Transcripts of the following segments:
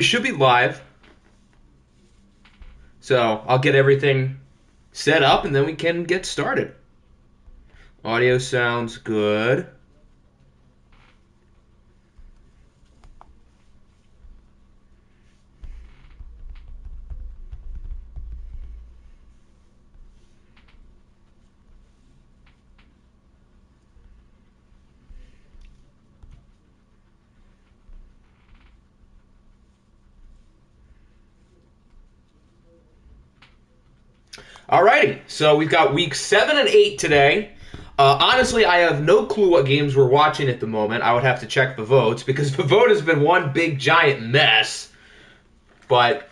It should be live, so I'll get everything set up and then we can get started. Audio sounds good. Alrighty, so we've got week 7 and 8 today. Honestly, I have no clue what games we're watching at the moment. I would have to check the votes because the vote has been one big giant mess. But,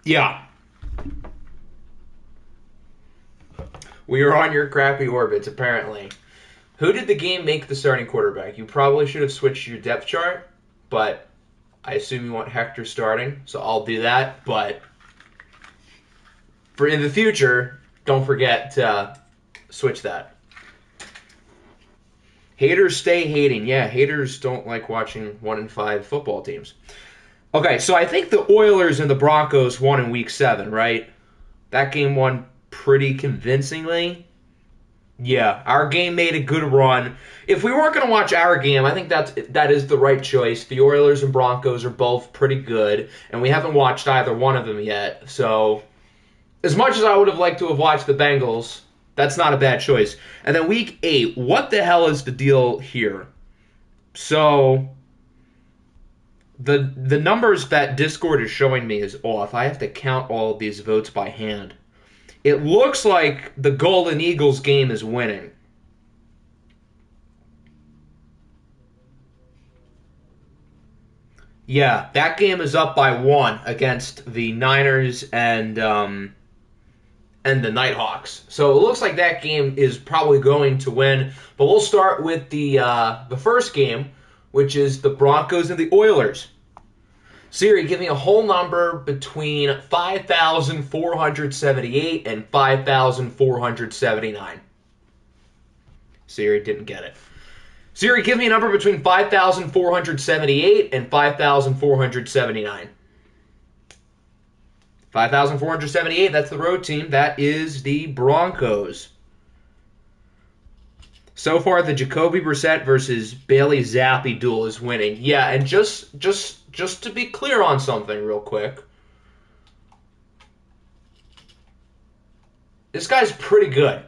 yeah. We are on your crappy orbits, apparently. Who did the game make the starting quarterback? You probably should have switched your depth chart, but I assume you want Hector starting, so I'll do that. But for in the future, don't forget to switch that. Haters stay hating. Yeah, haters don't like watching 1-5 football teams. Okay, so I think the Oilers and the Broncos won in week 7, right? That game won pretty convincingly. Yeah, our game made a good run. If we weren't going to watch our game, I think that is the right choice. The Oilers and Broncos are both pretty good, and we haven't watched either one of them yet. So, as much as I would have liked to have watched the Bengals, that's not a bad choice. And then week 8, what the hell is the deal here? So, the numbers that Discord is showing me is off. I have to count all of these votes by hand. It looks like the Golden Eagles game is winning. Yeah, that game is up by 1 against the Niners and the Nighthawks. So it looks like that game is probably going to win. But we'll start with the first game, which is the Broncos and the Oilers. Siri, give me a whole number between 5,478 and 5,479. Siri didn't get it. Siri, give me a number between 5,478 and 5,479. 5,478, that's the road team. That is the Broncos. So far, the Jacoby Brissett versus Bailey Zappi duel is winning. Yeah, and just to be clear on something real quick. This guy's pretty good.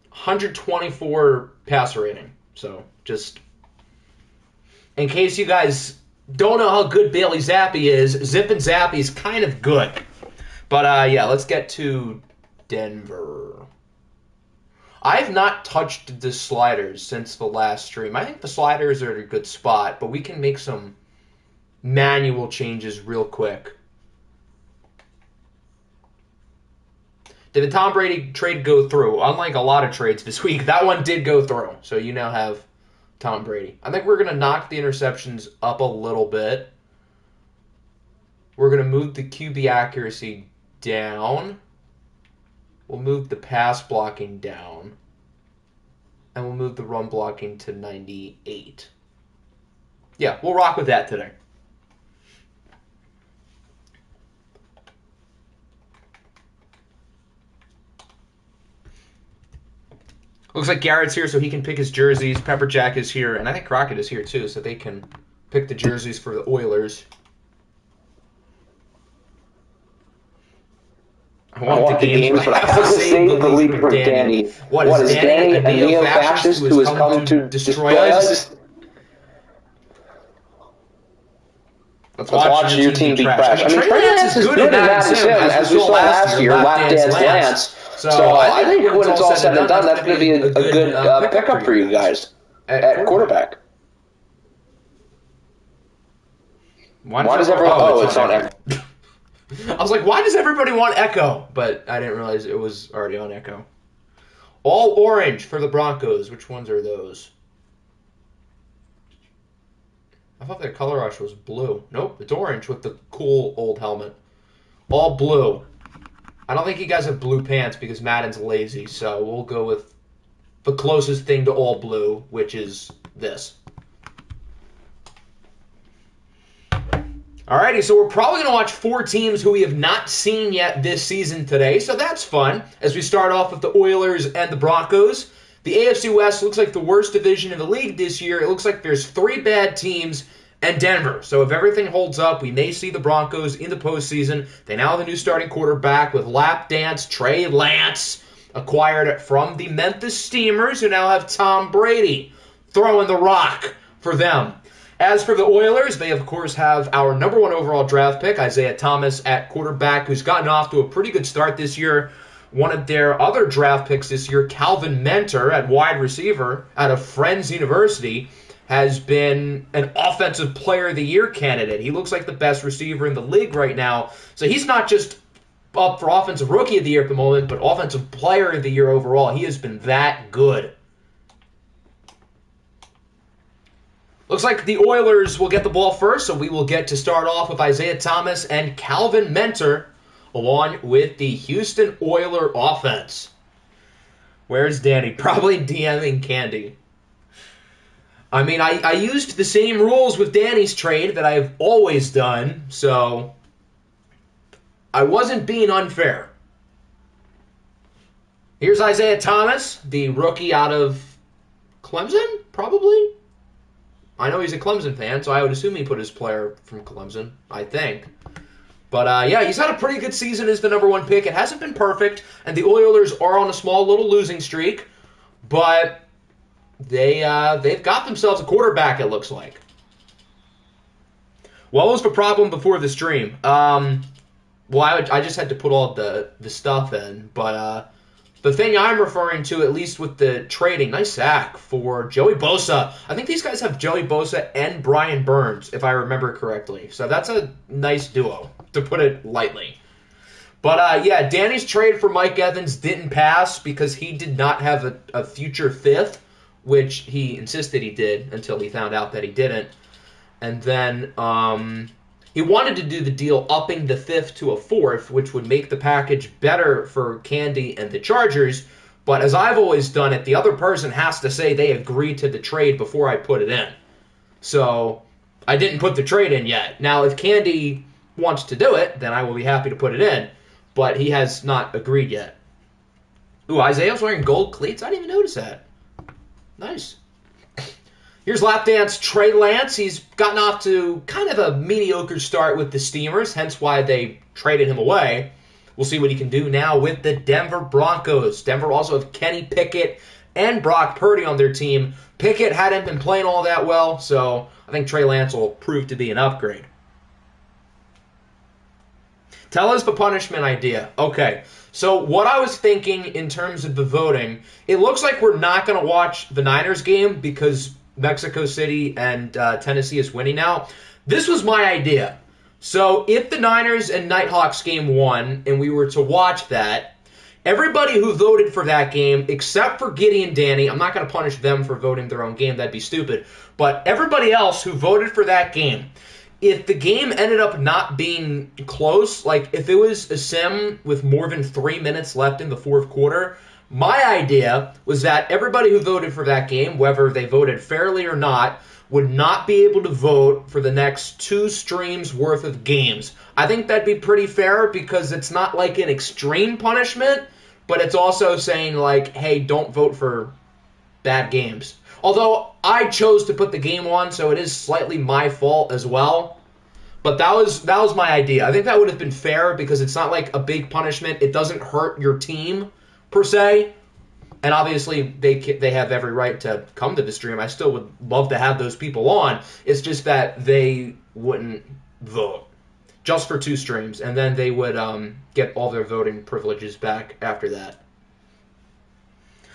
124 passer rating. So, just in case you guys don't know how good Bailey Zappi is, Zip and Zappy's kind of good. But, yeah, let's get to Denver. I've not touched the sliders since the last stream. I think the sliders are at a good spot, but we can make some manual changes real quick. Did the Tom Brady trade go through? Unlike a lot of trades this week, that one did go through. So you now have Tom Brady. I think we're going to knock the interceptions up a little bit. We're going to move the QB accuracy down. We'll move the pass blocking down. And we'll move the run blocking to 98. Yeah, we'll rock with that today. Looks like Garrett's here so he can pick his jerseys. Pepperjack is here, and I think Crockett is here too, so they can pick the jerseys for the Oilers. I want the games, but I have to save the league from Danny. What is Danny, a neo-fascist who has come to destroy us? Let's watch your team be crashed. I mean, Trey Lance is good at that as we saw last year, lap dance Lance. So I think when it's all said and done, that's going to be a good pickup for you guys at quarterback. Why does everyone... Oh, it's on Echo. I was like, why does everybody want Echo? But I didn't realize it was already on Echo. All orange for the Broncos. Which ones are those? I thought their color rush was blue. Nope, it's orange with the cool old helmet. All blue. I don't think you guys have blue pants because Madden's lazy, so we'll go with the closest thing to all blue, which is this. Alrighty, so we're probably going to watch 4 teams who we have not seen yet this season today, so that's fun. As we start off with the Oilers and the Broncos. The AFC West looks like the worst division in the league this year. It looks like there's 3 bad teams and Denver. So if everything holds up, we may see the Broncos in the postseason. They now have a new starting quarterback with lap dance Trey Lance, acquired from the Memphis Steamers, who now have Tom Brady throwing the rock for them. As for the Oilers, they of course have our number 1 overall draft pick, Isaiah Thomas, at quarterback, who's gotten off to a pretty good start this year. One of their other draft picks this year, Calvin Mentor, at wide receiver out of Friends University, has been an Offensive Player of the Year candidate. He looks like the best receiver in the league right now. So he's not just up for Offensive Rookie of the Year at the moment, but Offensive Player of the Year overall. He has been that good. Looks like the Oilers will get the ball first, so we will get to start off with Isaiah Thomas and Calvin Mentor, along with the Houston Oiler offense. Where's Danny? Probably DMing Candy. I mean, I used the same rules with Danny's trade that I've always done, so I wasn't being unfair. Here's Isaiah Thomas, the rookie out of Clemson, probably? I know he's a Clemson fan, so I would assume he put his player from Clemson, I think. But, yeah, he's had a pretty good season as the number 1 pick. It hasn't been perfect, and the Oilers are on a small little losing streak. But they've got themselves a quarterback, it looks like. What was the problem before the stream? Well, I just had to put all the stuff in. But the thing I'm referring to, at least with the trading, nice sack for Joey Bosa. I think these guys have Joey Bosa and Brian Burns, if I remember correctly. So that's a nice duo, to put it lightly. But, yeah, Danny's trade for Mike Evans didn't pass because he did not have a future 5th, which he insisted he did until he found out that he didn't. And then he wanted to do the deal upping the 5th to a 4th, which would make the package better for Candy and the Chargers. But as I've always done it, the other person has to say they agreed to the trade before I put it in. So I didn't put the trade in yet. Now, if Candy wants to do it, then I will be happy to put it in. But he has not agreed yet. Ooh, Isaiah's wearing gold cleats? I didn't even notice that. Nice. Here's lap dance Trey Lance. He's gotten off to kind of a mediocre start with the Steamers, hence why they traded him away. We'll see what he can do now with the Denver Broncos. Denver also have Kenny Pickett and Brock Purdy on their team. Pickett hadn't been playing all that well, so I think Trey Lance will prove to be an upgrade. Tell us the punishment idea. Okay, so what I was thinking in terms of the voting, it looks like we're not going to watch the Niners game because Mexico City and Tennessee is winning now. This was my idea. So if the Niners and Nighthawks game won and we were to watch that, everybody who voted for that game, except for Giddy and Danny, I'm not going to punish them for voting their own game, that'd be stupid, but everybody else who voted for that game, if the game ended up not being close, like if it was a sim with more than 3 minutes left in the 4th quarter, my idea was that everybody who voted for that game, whether they voted fairly or not, would not be able to vote for the next 2 streams worth of games. I think that'd be pretty fair because it's not like an extreme punishment, but it's also saying like, hey, don't vote for bad games. Although I chose to put the game on, so it is slightly my fault as well. But that was my idea. I think that would have been fair because it's not like a big punishment. It doesn't hurt your team per se. And obviously, they have every right to come to the stream. I still would love to have those people on. It's just that they wouldn't vote just for 2 streams. And then they would get all their voting privileges back after that.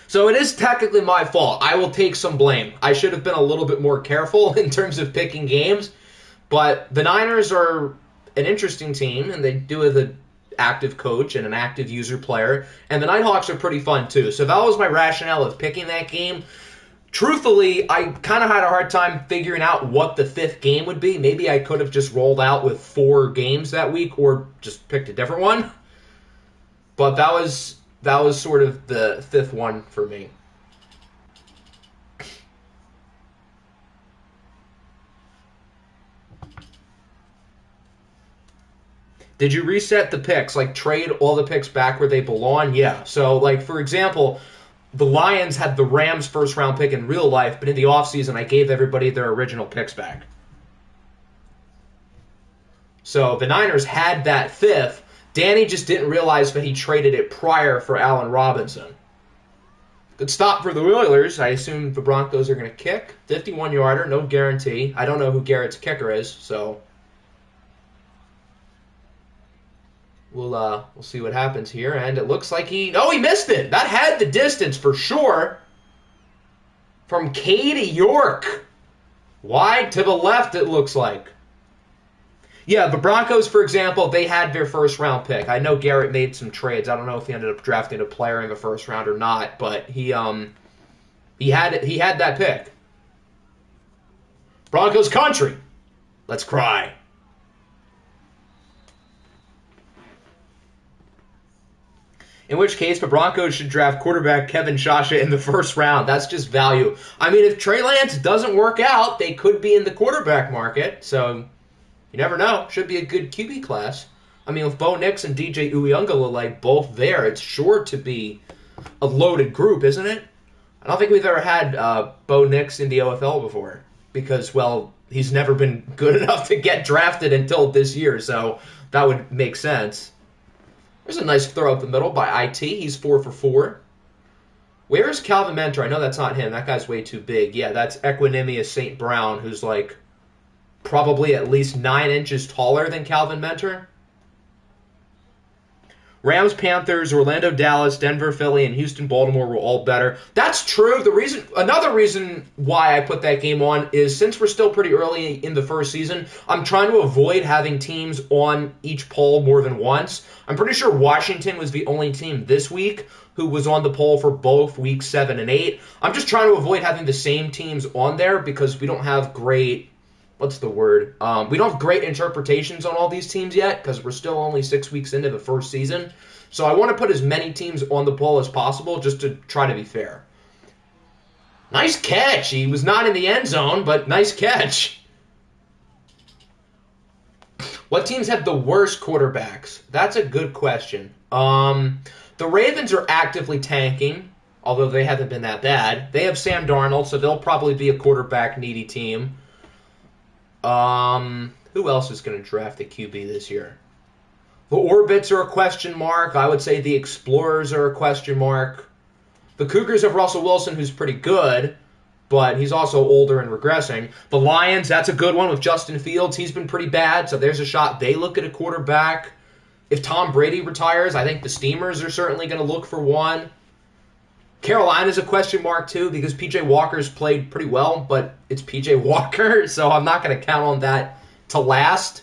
So it is technically my fault. I will take some blame. I should have been a little bit more careful in terms of picking games. But the Niners are an interesting team, and they do have an active coach and an active user player. And the Nighthawks are pretty fun, too. So that was my rationale of picking that game. Truthfully, I kind of had a hard time figuring out what the 5th game would be. Maybe I could have just rolled out with 4 games that week or just picked a different one. But that was sort of the 5th one for me. Did you reset the picks? Like, trade all the picks back where they belong? Yeah. So, like, for example, the Lions had the Rams' first-round pick in real life, but in the offseason, I gave everybody their original picks back. So, the Niners had that fifth. Danny just didn't realize that he traded it prior for Allen Robinson. Good stop for the Oilers. I assume the Broncos are going to kick. 51-yarder, no guarantee. I don't know who Garrett's kicker is, so we'll see what happens here. And it looks like he missed it. That had the distance for sure. From Katie York. Wide to the left, it looks like. Yeah, the Broncos, for example, they had their first-round pick. I know Garrett made some trades. I don't know if he ended up drafting a player in the first round or not, but he had that pick. Broncos country. Let's cry. In which case, the Broncos should draft quarterback Kevin Shasha in the first round. That's just value. I mean, if Trey Lance doesn't work out, they could be in the quarterback market, so you never know. Should be a good QB class. I mean, with Bo Nix and DJ Uiagalelei both there, it's sure to be a loaded group, isn't it? I don't think we've ever had Bo Nix in the OFL before because, well, he's never been good enough to get drafted until this year, so that would make sense. There's a nice throw up the middle by IT. He's 4 for 4. Where is Calvin Mentor? I know that's not him. That guy's way too big. Yeah, that's Equanimous St. Brown, who's like probably at least 9 inches taller than Calvin Mentor. Rams, Panthers, Orlando, Dallas, Denver, Philly, and Houston, Baltimore were all better. That's true. Another reason why I put that game on is since we're still pretty early in the first season, I'm trying to avoid having teams on each poll more than once. I'm pretty sure Washington was the only team this week who was on the poll for both weeks 7 and 8. I'm just trying to avoid having the same teams on there because we don't have great, we don't have great interpretations on all these teams yet because we're still only 6 weeks into the first season. So I want to put as many teams on the poll as possible just to try to be fair. Nice catch. He was not in the end zone, but nice catch. What teams have the worst quarterbacks? That's a good question. The Ravens are actively tanking, although they haven't been that bad. They have Sam Darnold, so they'll probably be a quarterback-needy team. Who else is going to draft a QB this year? The Orbits are a question mark. I would say the Explorers are a question mark. The Cougars have Russell Wilson, who's pretty good, but he's also older and regressing. The Lions, that's a good one with Justin Fields. He's been pretty bad, so there's a shot they look at a quarterback. If Tom Brady retires, I think the Steamers are certainly going to look for one. Carolina's a question mark, too, because P.J. Walker's played pretty well, but it's P.J. Walker, so I'm not going to count on that to last.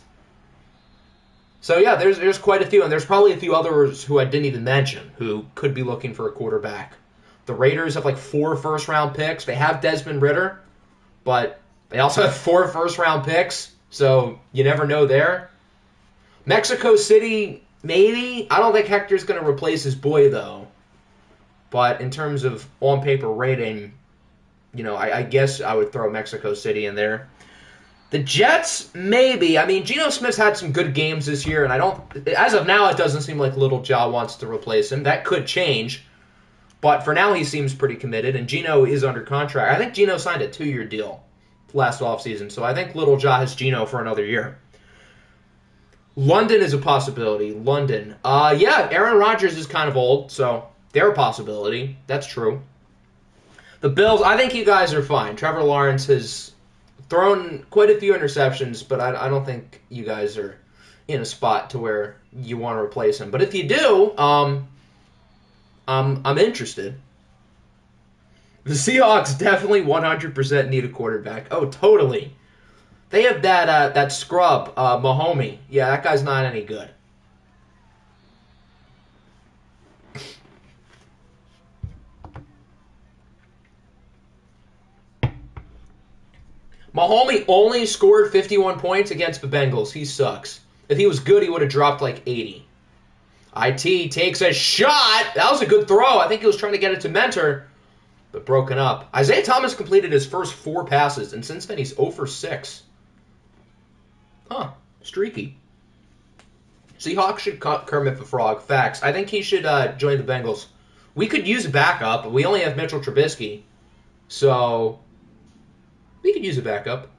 So, yeah, there's quite a few, and there's probably a few others who I didn't even mention who could be looking for a quarterback. The Raiders have like 4 first-round picks. They have Desmond Ridder, but they also have 4 first-round picks, so you never know there. Mexico City, maybe. I don't think Hector's going to replace his boy, though. But in terms of on-paper rating, I guess I would throw Mexico City in there. The Jets, maybe. I mean, Geno Smith's had some good games this year, and as of now, it doesn't seem like Little Ja wants to replace him. That could change. But for now, he seems pretty committed, and Geno is under contract. I think Geno signed a 2-year deal last offseason, so I think Little Ja has Geno for another year. London is a possibility. London. Yeah, Aaron Rodgers is kind of old, so they're a possibility. That's true. The Bills, I think you guys are fine. Trevor Lawrence has thrown quite a few interceptions, but I don't think you guys are in a spot to where you want to replace him. But if you do, I'm interested. The Seahawks definitely 100% need a quarterback. Oh, totally. They have that scrub, Mahomey. Yeah, that guy's not any good. Mahomey only scored 51 points against the Bengals. He sucks. If he was good, he would have dropped like 80. IT takes a shot. That was a good throw. I think he was trying to get it to Mentor, but broken up. Isaiah Thomas completed his first 4 passes, and since then he's 0 for 6. Huh. Streaky. Seahawks should cut Kermit the Frog. Facts. I think he should join the Bengals. We could use a backup, but we only have Mitchell Trubisky, so we could use a backup.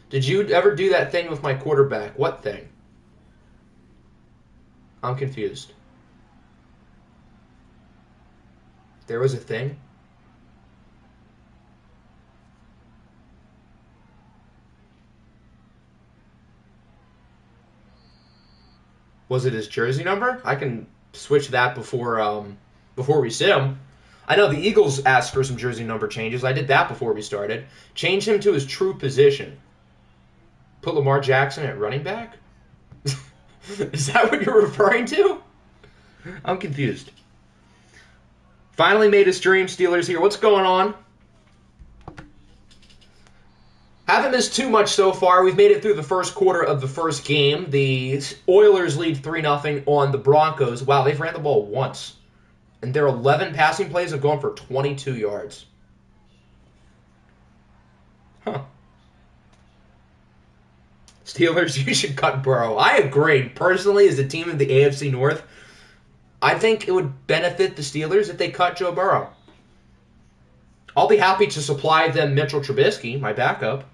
Did you ever do that thing with my quarterback? What thing? I'm confused. There was a thing? Was it his jersey number? I can switch that before we sit him. I know the Eagles asked for some jersey number changes. I did that before we started. Change him to his true position. Put Lamar Jackson at running back? Is that what you're referring to? I'm confused. Finally made his dream. Steelers here. What's going on? Haven't missed too much so far. We've made it through the first quarter of the first game. The Oilers lead 3-0 on the Broncos. Wow, they've ran the ball once. And their 11 passing plays have gone for 22 yards. Huh. Steelers, you should cut Burrow. I agree. Personally, as a team in the AFC North, I think it would benefit the Steelers if they cut Joe Burrow. I'll be happy to supply them Mitchell Trubisky, my backup.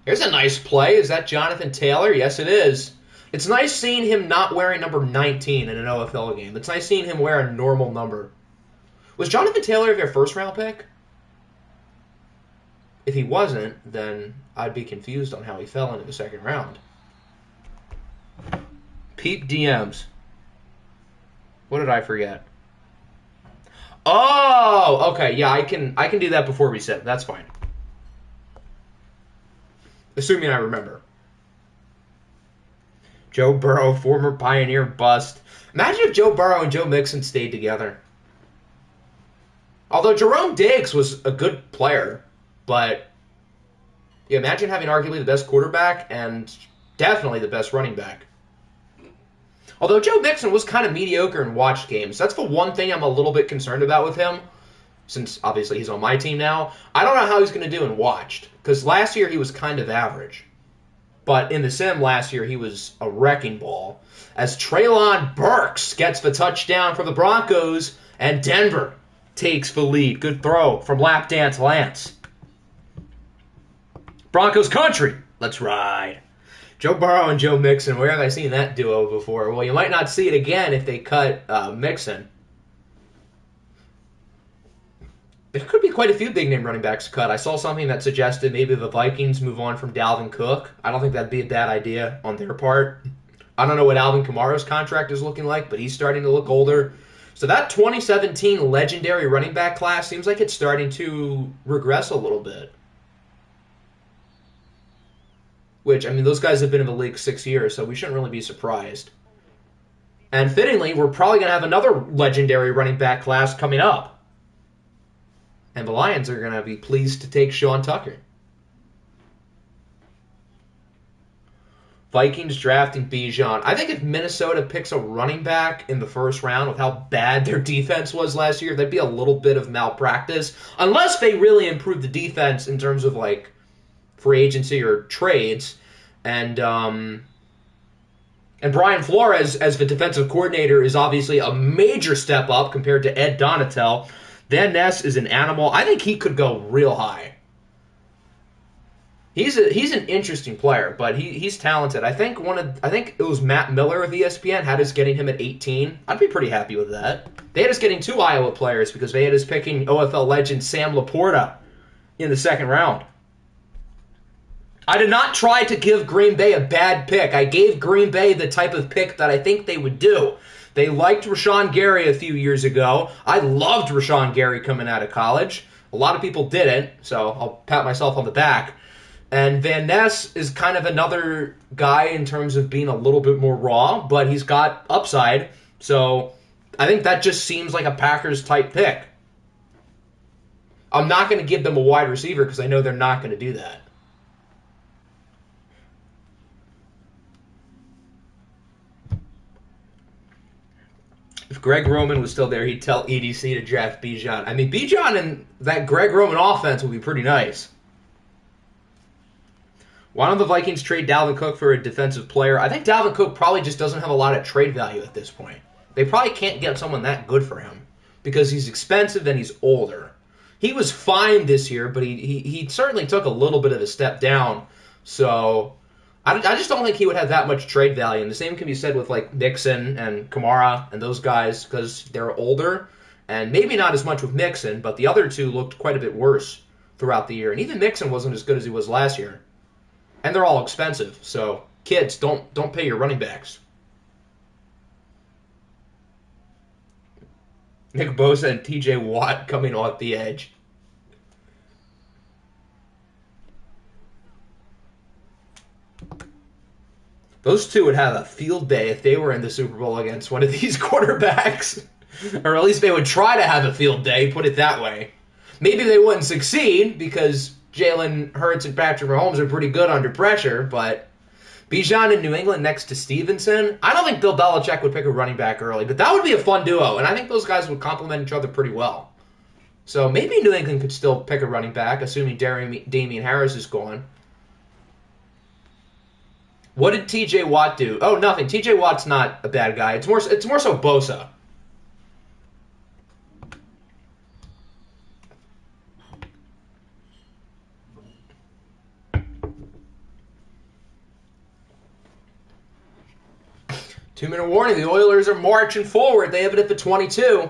Here's a nice play. Is that Jonathan Taylor? Yes, it is. It's nice seeing him not wearing number 19 in an OFL game. It's nice seeing him wear a normal number. Was Jonathan Taylor their first-round pick? If he wasn't, then I'd be confused on how he fell into the second round. Peep DMs. What did I forget? Oh, okay. Yeah, I can do that before we sit. That's fine. Assuming I remember. Joe Burrow, former Pioneer bust. Imagine if Joe Burrow and Joe Mixon stayed together. Although Jerome Diggs was a good player, but yeah, imagine having arguably the best quarterback and definitely the best running back. Although Joe Mixon was kind of mediocre in watched games. That's the one thing I'm a little bit concerned about with him, since obviously he's on my team now. I don't know how he's going to do in watched, because last year he was kind of average. But in the sim last year, he was a wrecking ball. As Treylon Burks gets the touchdown for the Broncos, and Denver takes the lead. Good throw from Lapdance Lance. Broncos country. Let's ride. Joe Burrow and Joe Mixon. Where have I seen that duo before? Well, you might not see it again if they cut Mixon. There could be quite a few big-name running backs cut. I saw something that suggested maybe the Vikings move on from Dalvin Cook. I don't think that'd be a bad idea on their part. I don't know what Alvin Kamara's contract is looking like, but he's starting to look older. So that 2017 legendary running back class seems like it's starting to regress a little bit. Which, I mean, those guys have been in the league 6 years, so we shouldn't really be surprised. And fittingly, we're probably going to have another legendary running back class coming up. And the Lions are going to be pleased to take Sean Tucker. Vikings drafting Bijan. I think if Minnesota picks a running back in the first round with how bad their defense was last year, that'd be a little bit of malpractice. Unless they really improve the defense in terms of, like, free agency or trades. And Brian Flores, as the defensive coordinator, is obviously a major step up compared to Ed Donatel. Van Ness is an animal. I think he could go real high. He's an interesting player, but he's talented. I think it was Matt Miller of ESPN had us getting him at 18. I'd be pretty happy with that. They had us getting 2 Iowa players because they had us picking OFL legend Sam Laporta in the second round. I did not try to give Green Bay a bad pick. I gave Green Bay the type of pick that I think they would do. They liked Rashawn Gary a few years ago. I loved Rashawn Gary coming out of college. A lot of people didn't, so I'll pat myself on the back. And Van Ness is kind of another guy in terms of being a little bit more raw, but he's got upside. So I think that just seems like a Packers-type pick. I'm not going to give them a wide receiver because I know they're not going to do that. If Greg Roman was still there, he'd tell EDC to draft Bijan. I mean, Bijan and that Greg Roman offense would be pretty nice. Why don't the Vikings trade Dalvin Cook for a defensive player? I think Dalvin Cook probably just doesn't have a lot of trade value at this point. They probably can't get someone that good for him because he's expensive and he's older. He was fine this year, but he certainly took a little bit of a step down. So I just don't think he would have that much trade value. And the same can be said with like Mixon and Kamara and those guys because they're older. And maybe not as much with Mixon, but the other two looked quite a bit worse throughout the year. And even Mixon wasn't as good as he was last year. And they're all expensive. So kids, don't pay your running backs. Nick Bosa and TJ Watt coming off the edge. Those two would have a field day if they were in the Super Bowl against one of these quarterbacks. Or at least they would try to have a field day, put it that way. Maybe they wouldn't succeed because Jalen Hurts and Patrick Mahomes are pretty good under pressure, but Bijan in New England next to Stevenson, I don't think Bill Belichick would pick a running back early, but that would be a fun duo, and I think those guys would complement each other pretty well. So maybe New England could still pick a running back, assuming Damian Harris is gone. What did TJ Watt do? Oh, nothing. TJ Watt's not a bad guy. It's more so Bosa. Two-minute warning. The Oilers are marching forward. They have it at the 22.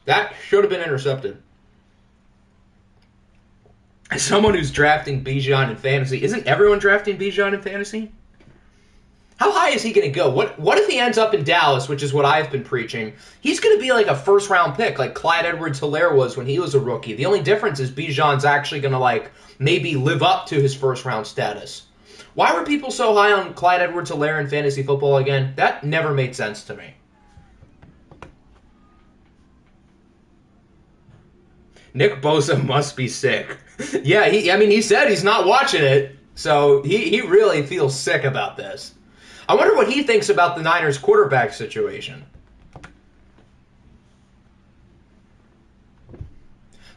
That should have been intercepted. As someone who's drafting Bijan in fantasy, isn't everyone drafting Bijan in fantasy? How high is he going to go? What if he ends up in Dallas, which is what I've been preaching? He's going to be like a first-round pick, like Clyde Edwards-Helaire was when he was a rookie. The only difference is Bijan's actually going to like maybe live up to his first-round status. Why were people so high on Clyde Edwards-Helaire in fantasy football again? That never made sense to me. Nick Bosa must be sick. Yeah, he said he's not watching it, so he really feels sick about this. I wonder what he thinks about the Niners quarterback situation.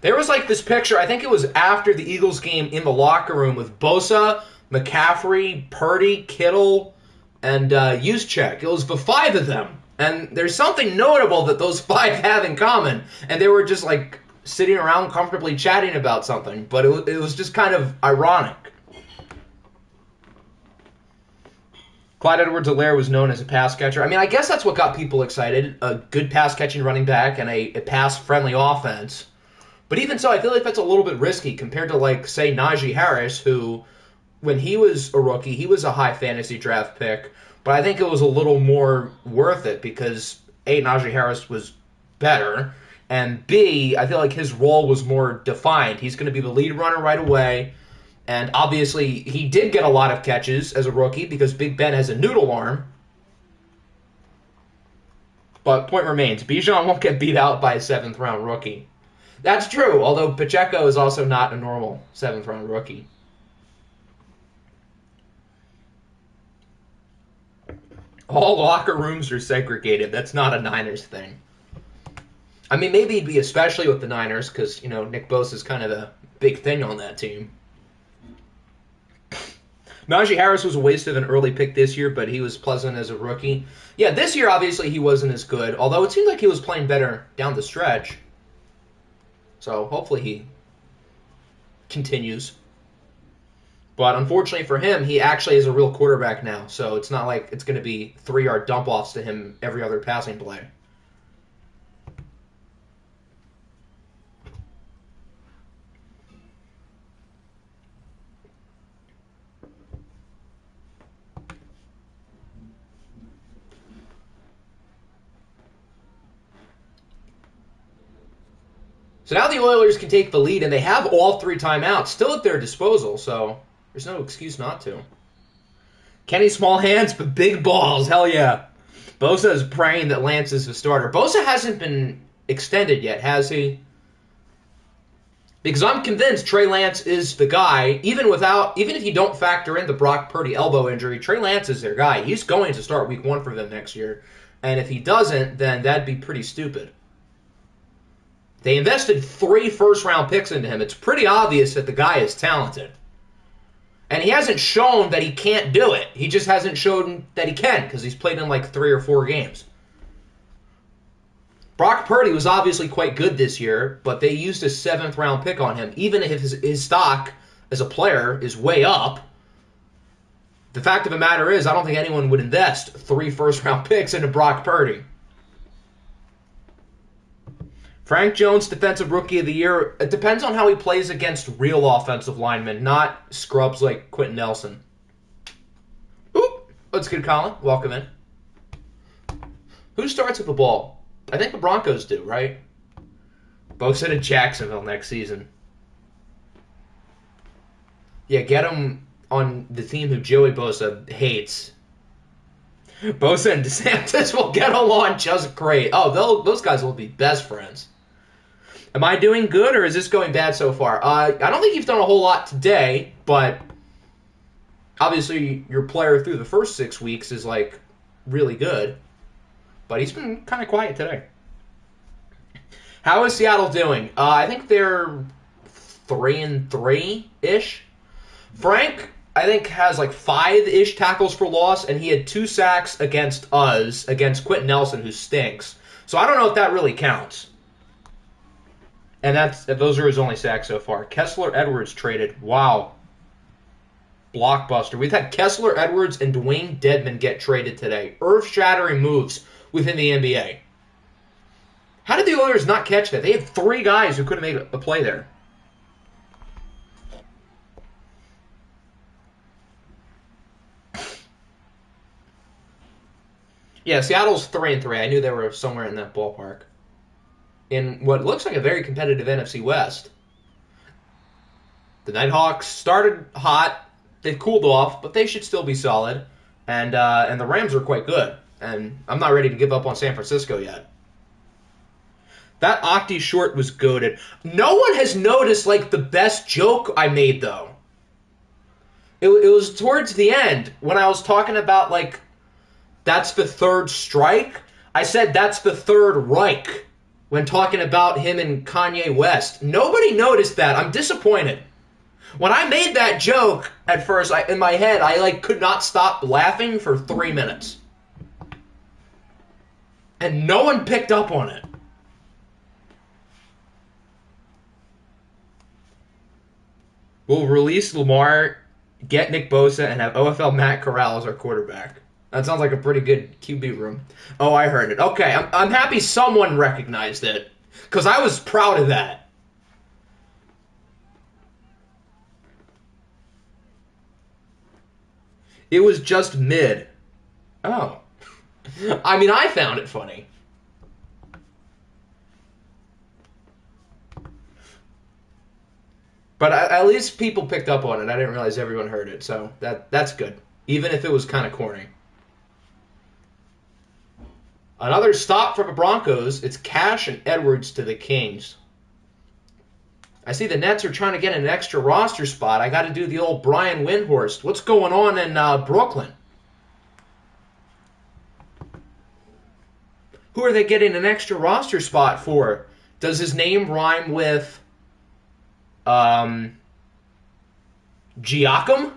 There was like this picture, I think it was after the Eagles game in the locker room with Bosa, McCaffrey, Purdy, Kittle, and Juszczyk. It was the five of them. And there's something notable that those five have in common. And they were just like sitting around comfortably chatting about something. But it was just kind of ironic. Clyde Edwards-Helaire was known as a pass catcher. I mean, I guess that's what got people excited. A good pass-catching running back and a pass-friendly offense. But even so, I feel like that's a little bit risky compared to, like, say, Najee Harris, who, when he was a rookie, he was a high fantasy draft pick. But I think it was a little more worth it because, A, Najee Harris was better, and B, I feel like his role was more defined. He's going to be the lead runner right away. And obviously, he did get a lot of catches as a rookie because Big Ben has a noodle arm. But point remains, Bijan won't get beat out by a 7th-round rookie. That's true, although Pacheco is also not a normal 7th-round rookie. All locker rooms are segregated. That's not a Niners thing. I mean, maybe it'd be especially with the Niners because, you know, Nick Bosa is kind of a big thing on that team. Najee Harris was a waste of an early pick this year, but he was pleasant as a rookie. Yeah, this year, obviously, he wasn't as good, although it seemed like he was playing better down the stretch. So, hopefully he continues. But unfortunately for him, he actually is a real quarterback now, so it's not like it's going to be 3-yard dump-offs to him every other passing play. So now the Oilers can take the lead, and they have all 3 timeouts still at their disposal, so there's no excuse not to. Kenny small hands, but big balls, hell yeah. Bosa is praying that Lance is the starter. Bosa hasn't been extended yet, has he? Because I'm convinced Trey Lance is the guy, even if you don't factor in the Brock Purdy elbow injury, Trey Lance is their guy. He's going to start week 1 for them next year. And if he doesn't, then that'd be pretty stupid. They invested 3 first-round picks into him. It's pretty obvious that the guy is talented. And he hasn't shown that he can't do it. He just hasn't shown that he can because he's played in like 3 or 4 games. Brock Purdy was obviously quite good this year, but they used a 7th-round pick on him. Even if his stock as a player is way up, the fact of the matter is I don't think anyone would invest 3 first-round picks into Brock Purdy. Frank Jones, Defensive Rookie of the Year. It depends on how he plays against real offensive linemen, not scrubs like Quentin Nelson. Oop! What's good, Colin? Welcome in. Who starts with the ball? I think the Broncos do, right? Bosa to Jacksonville next season. Yeah, get him on the team who Joey Bosa hates. Bosa and DeSantis will get along just great. Oh, those guys will be best friends. Am I doing good, or is this going bad so far? I don't think you've done a whole lot today, but obviously your player through the first 6 weeks is, like, really good. But he's been kind of quiet today. How is Seattle doing? I think they're 3-3-ish. Frank, I think, has like 5-ish tackles for loss, and he had 2 sacks against Quentin Nelson, who stinks. So I don't know if that really counts. And those are his only sacks so far. Kessler Edwards traded. Wow. Blockbuster. We've had Kessler Edwards and Dwayne Dedman get traded today. Earth-shattering moves within the NBA. How did the Oilers not catch that? They had 3 guys who could have made a play there. Yeah, Seattle's 3-3. I knew they were somewhere in that ballpark. In what looks like a very competitive NFC West. The Nighthawks started hot. They've cooled off, but they should still be solid. And the Rams are quite good. And I'm not ready to give up on San Francisco yet. That Octi short was goated. No one has noticed, like, the best joke I made, though. It was towards the end when I was talking about, like, that's the 3rd strike. I said that's the 3rd Reich when talking about him and Kanye West. Nobody noticed that. I'm disappointed. When I made that joke at first, in my head, I could not stop laughing for 3 minutes. And no one picked up on it. We'll release Lamar, get Nick Bosa, and have OFL Matt Corral as our quarterback. That sounds like a pretty good QB room. Oh, I heard it. Okay, I'm happy someone recognized it, because I was proud of that. It was just mid. Oh. I mean, I found it funny. But at least people picked up on it. I didn't realize everyone heard it, so that's good. Even if it was kind of corny. Another stop for the Broncos. It's Cash and Edwards to the Kings. I see the Nets are trying to get an extra roster spot. I got to do the old Brian Windhorst. What's going on in Brooklyn? Who are they getting an extra roster spot for? Does his name rhyme with Giacomo?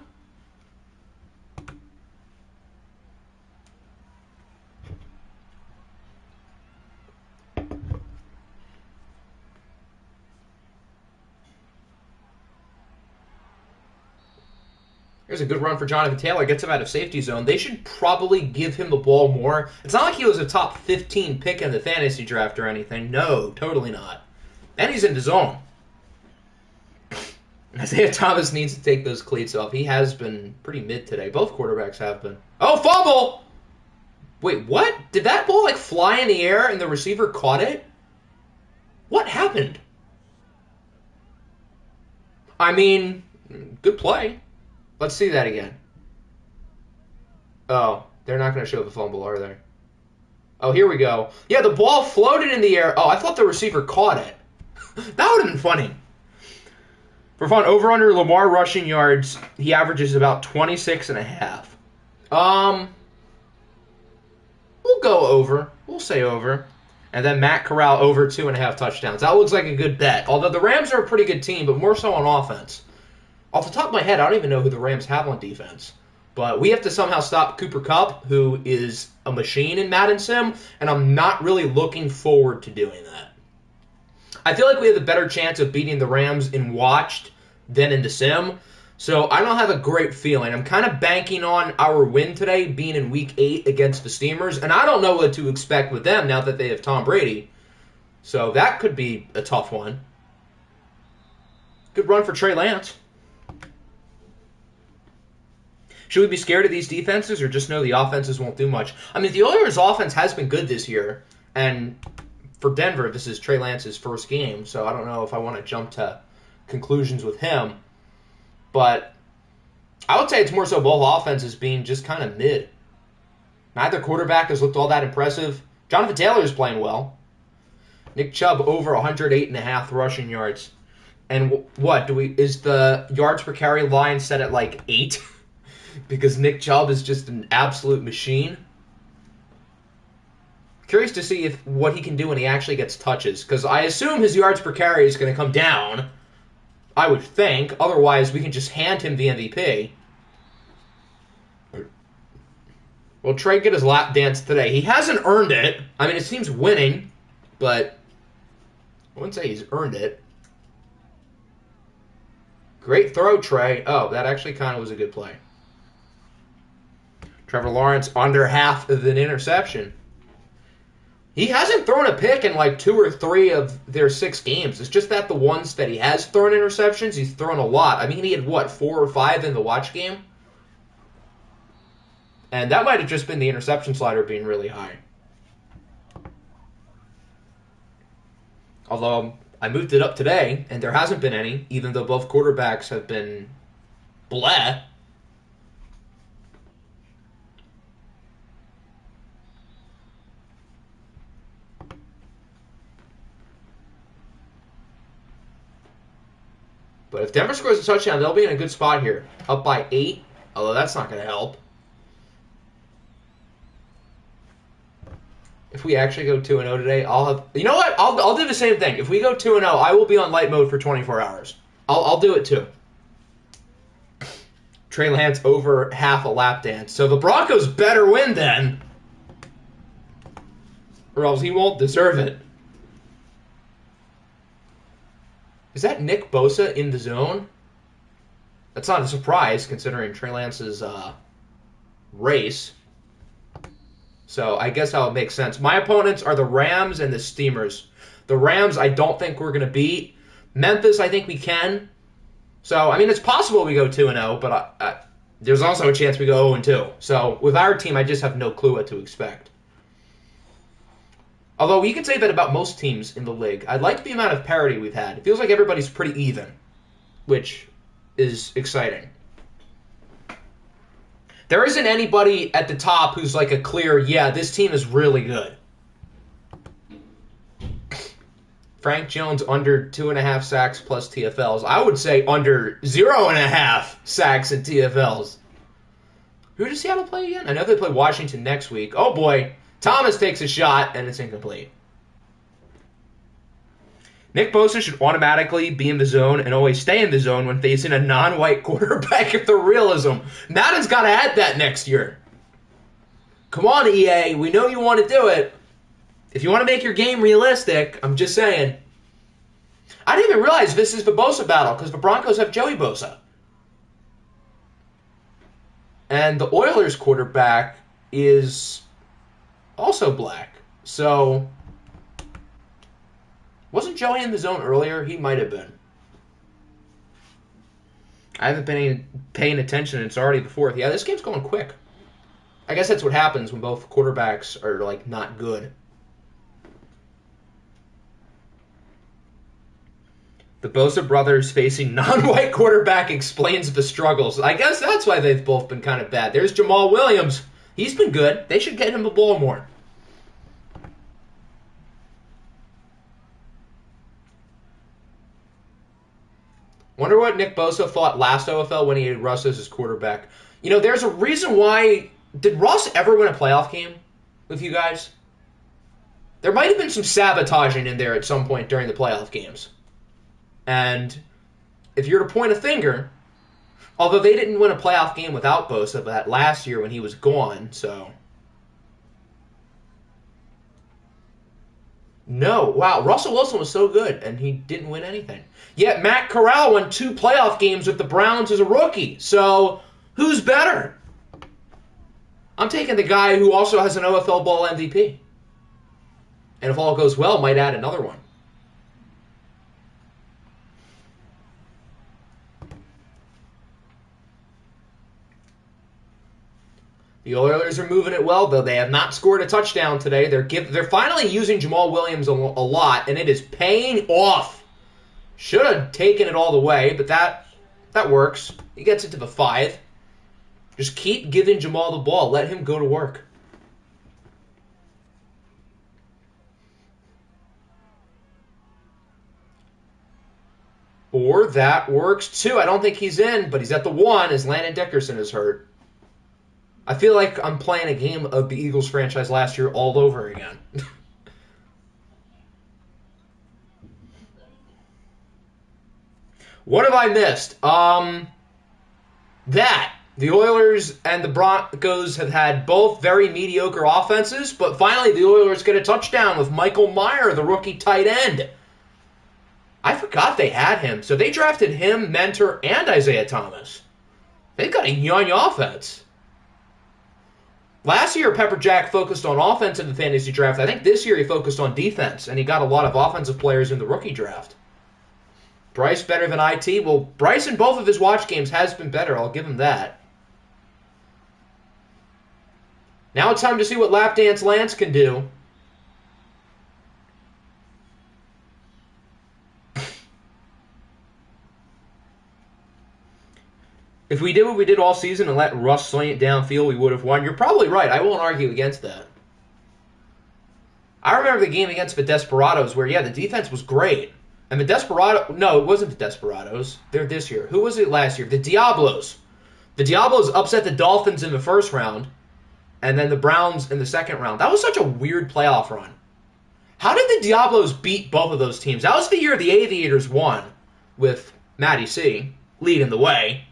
There's a good run for Jonathan Taylor. Gets him out of safety zone. They should probably give him the ball more. It's not like he was a top 15 pick in the fantasy draft or anything. No, totally not. And he's in the zone. Isaiah Thomas needs to take those cleats off. He has been pretty mid today. Both quarterbacks have been. Oh, fumble! Wait, what? Did that ball fly in the air and the receiver caught it? What happened? I mean, good play. Let's see that again. Oh, they're not going to show the fumble, are they? Oh, here we go. Yeah, the ball floated in the air. Oh, I thought the receiver caught it. That would have been funny. For fun, over under Lamar rushing yards, he averages about 26.5. We'll go over. We'll say over. And then Matt Corral over 2.5 touchdowns. That looks like a good bet. Although the Rams are a pretty good team, but more so on offense. Off the top of my head, I don't even know who the Rams have on defense. But we have to somehow stop Cooper Kupp, who is a machine in Madden Sim, and I'm not really looking forward to doing that. I feel like we have a better chance of beating the Rams in watched than in the Sim. So I don't have a great feeling. I'm kind of banking on our win today being in Week 8 against the Steamers, and I don't know what to expect with them now that they have Tom Brady. So that could be a tough one. Good run for Trey Lance. Should we be scared of these defenses or just know the offenses won't do much? I mean, the Oilers' offense has been good this year, and for Denver, this is Trey Lance's first game, so I don't know if I want to jump to conclusions with him. But I would say it's more so both offenses being just kind of mid. Neither quarterback has looked all that impressive. Jonathan Taylor is playing well. Nick Chubb over 108.5 rushing yards. And what is the yards per carry line set at like 8? Because Nick Chubb is just an absolute machine. Curious to see what he can do when he actually gets touches. Because I assume his yards per carry is going to come down. I would think. Otherwise, we can just hand him the MVP. Will Trey get his lap dance today? He hasn't earned it. I mean, it seems winning, but I wouldn't say he's earned it. Great throw, Trey. Oh, that actually kind of was a good play. Trevor Lawrence under half of an interception. He hasn't thrown a pick in like 2 or 3 of their 6 games. It's just that the ones that he has thrown interceptions, he's thrown a lot. I mean, he had, 4 or 5 in the watch game? And that might have just been the interception slider being really high. Although, I moved it up today, and there hasn't been any, even though both quarterbacks have been bleh. But if Denver scores a touchdown, they'll be in a good spot here. Up by 8, although that's not going to help. If we actually go 2-0 today, I'll have... You know what? I'll do the same thing. If we go 2-0, I will be on light mode for 24 hours. I'll do it too. Trey Lance over half a lap dance. So the Broncos better win then. Or else he won't deserve it. Is that Nick Bosa in the zone? That's not a surprise, considering Trey Lance's race. So I guess that would make sense. My opponents are the Rams and the Steamers. The Rams, I don't think we're going to beat. Memphis, I think we can. So, I mean, it's possible we go 2-0, but there's also a chance we go 0-2. So, with our team, I just have no clue what to expect. Although, you could say that about most teams in the league. I like the amount of parity we've had. It feels like everybody's pretty even, which is exciting. There isn't anybody at the top who's like a clear, yeah, this team is really good. Frank Jones under 2.5 sacks plus TFLs. I would say under 0.5 sacks and TFLs. Who does Seattle play again? I know they play Washington next week. Oh boy. Thomas takes a shot, and it's incomplete. Nick Bosa should automatically be in the zone and always stay in the zone when facing a non-white quarterback if the realism. Madden's got to add that next year. Come on, EA. We know you want to do it. If you want to make your game realistic, I'm just saying. I didn't even realize this is the Bosa battle because the Broncos have Joey Bosa. And the Oilers quarterback is also black. So, wasn't Joey in the zone earlier? He might have been. I haven't been paying attention, and it's already the 4th. Yeah, this game's going quick. I guess that's what happens when both quarterbacks are, like, not good. The Bosa brothers facing non-white quarterback explains the struggles. I guess that's why they've both been kind of bad. There's Jamal Williams. He's been good. They should get him the ball more. Wonder what Nick Bosa thought last OFL when he had Russ as his quarterback. You know, there's a reason why. Did Russ ever win a playoff game with you guys? There might have been some sabotaging in there at some point during the playoff games. And if you're to point a finger, although they didn't win a playoff game without Bosa that last year when he was gone, so. No, wow, Russell Wilson was so good, and he didn't win anything. Yet Matt Corral won 2 playoff games with the Browns as a rookie, so who's better? I'm taking the guy who also has an OFL Bowl MVP. And if all goes well, might add another one. The Oilers are moving it well, though. They have not scored a touchdown today. They're finally using Jamal Williams a lot, and it is paying off. Should have taken it all the way, but that works. He gets it to the 5. Just keep giving Jamal the ball. Let him go to work. Or that works too. I don't think he's in, but he's at the 1 as Landon Dickerson is hurt. I feel like I'm playing a game of the Eagles franchise last year all over again. What have I missed? That. The Oilers and the Broncos have had both very mediocre offenses, but finally the Oilers get a touchdown with Michael Mayer, the rookie tight end. I forgot they had him. So they drafted him, Mentor, and Isaiah Thomas. They've got a young offense. Last year, Pepper Jack focused on offense in the fantasy draft. I think this year he focused on defense, and he got a lot of offensive players in the rookie draft. Bryce better than IT? Well, Bryce in both of his watch games has been better. I'll give him that. Now it's time to see what Lapdance Lance can do. If we did what we did all season and let Russ sling it downfield, we would have won. You're probably right. I won't argue against that. I remember the game against the Desperados where, yeah, the defense was great. And the Desperados... No, it wasn't the Desperados. They're this year. Who was it last year? The Diablos. The Diablos upset the Dolphins in the first round, and then the Browns in the second round. That was such a weird playoff run. How did the Diablos beat both of those teams? That was the year the Aviators won, with Matty C. leading the way.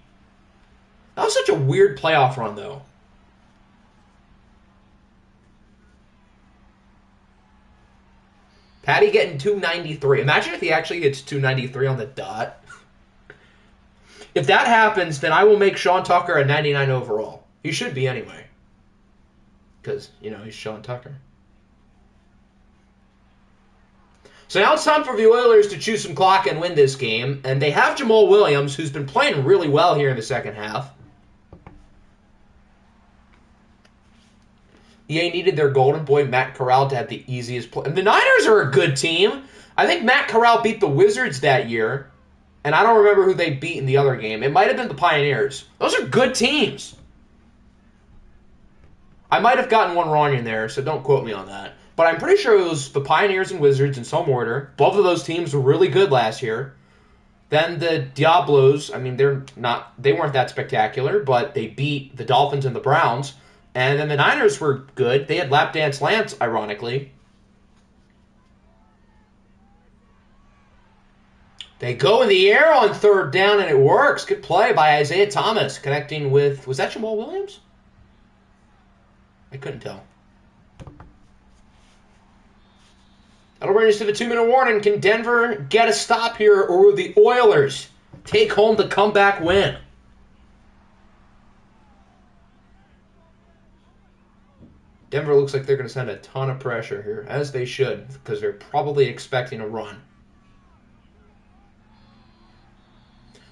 That was such a weird playoff run, though. Patty getting 293. Imagine if he actually hits 293 on the dot. If that happens, then I will make Sean Tucker a 99 overall. He should be anyway. Because, you know, he's Sean Tucker. So now it's time for the Oilers to chew some clock and win this game. And they have Jamal Williams, who's been playing really well here in the second half. EA needed their golden boy, Matt Corral, to have the easiest play. And the Niners are a good team. I think Matt Corral beat the Wizards that year. And I don't remember who they beat in the other game. It might have been the Pioneers. Those are good teams. I might have gotten one wrong in there, so don't quote me on that. But I'm pretty sure it was the Pioneers and Wizards in some order. Both of those teams were really good last year. Then the Diablos, I mean, they weren't that spectacular, but they beat the Dolphins and the Browns. And then the Niners were good. They had Lapdance Lance, ironically. They go in the air on third down, and it works. Good play by Isaiah Thomas, connecting with... Was that Jamal Williams? I couldn't tell. That'll bring us to the 2-minute warning. Can Denver get a stop here, or will the Oilers take home the comeback win? Denver looks like they're going to send a ton of pressure here, as they should, because they're probably expecting a run.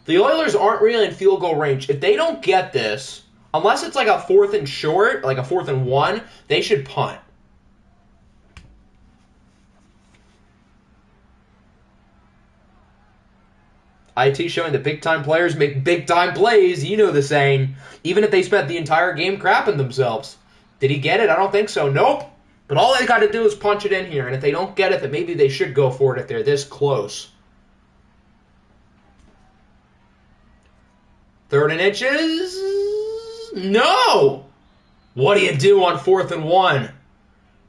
The Oilers aren't really in field goal range. If they don't get this, unless it's like a 4th and short, like a 4th and 1, they should punt. IT showing that big-time players make big-time plays. You know the saying. Even if they spent the entire game crapping themselves. Did he get it? I don't think so. Nope. But all they got to do is punch it in here. And if they don't get it, then maybe they should go for it if they're this close. 3rd and inches. No! What do you do on 4th and 1?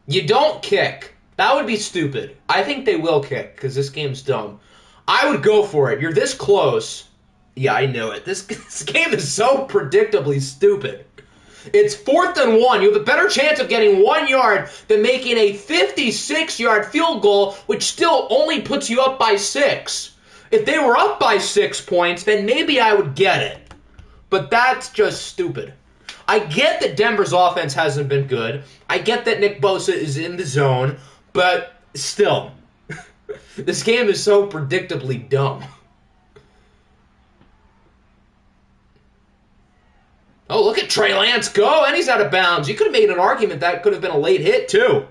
You don't kick. That would be stupid. I think they will kick because this game's dumb. I would go for it. You're this close. Yeah, I knew it. This game is so predictably stupid. It's 4th and 1. You have a better chance of getting 1 yard than making a 56-yard field goal, which still only puts you up by 6. If they were up by 6 points, then maybe I would get it. But that's just stupid. I get that Denver's offense hasn't been good. I get that Nick Bosa is in the zone. But still, this game is so predictably dumb. Oh, look at Trey Lance go, and he's out of bounds. You could have made an argument that could have been a late hit, too.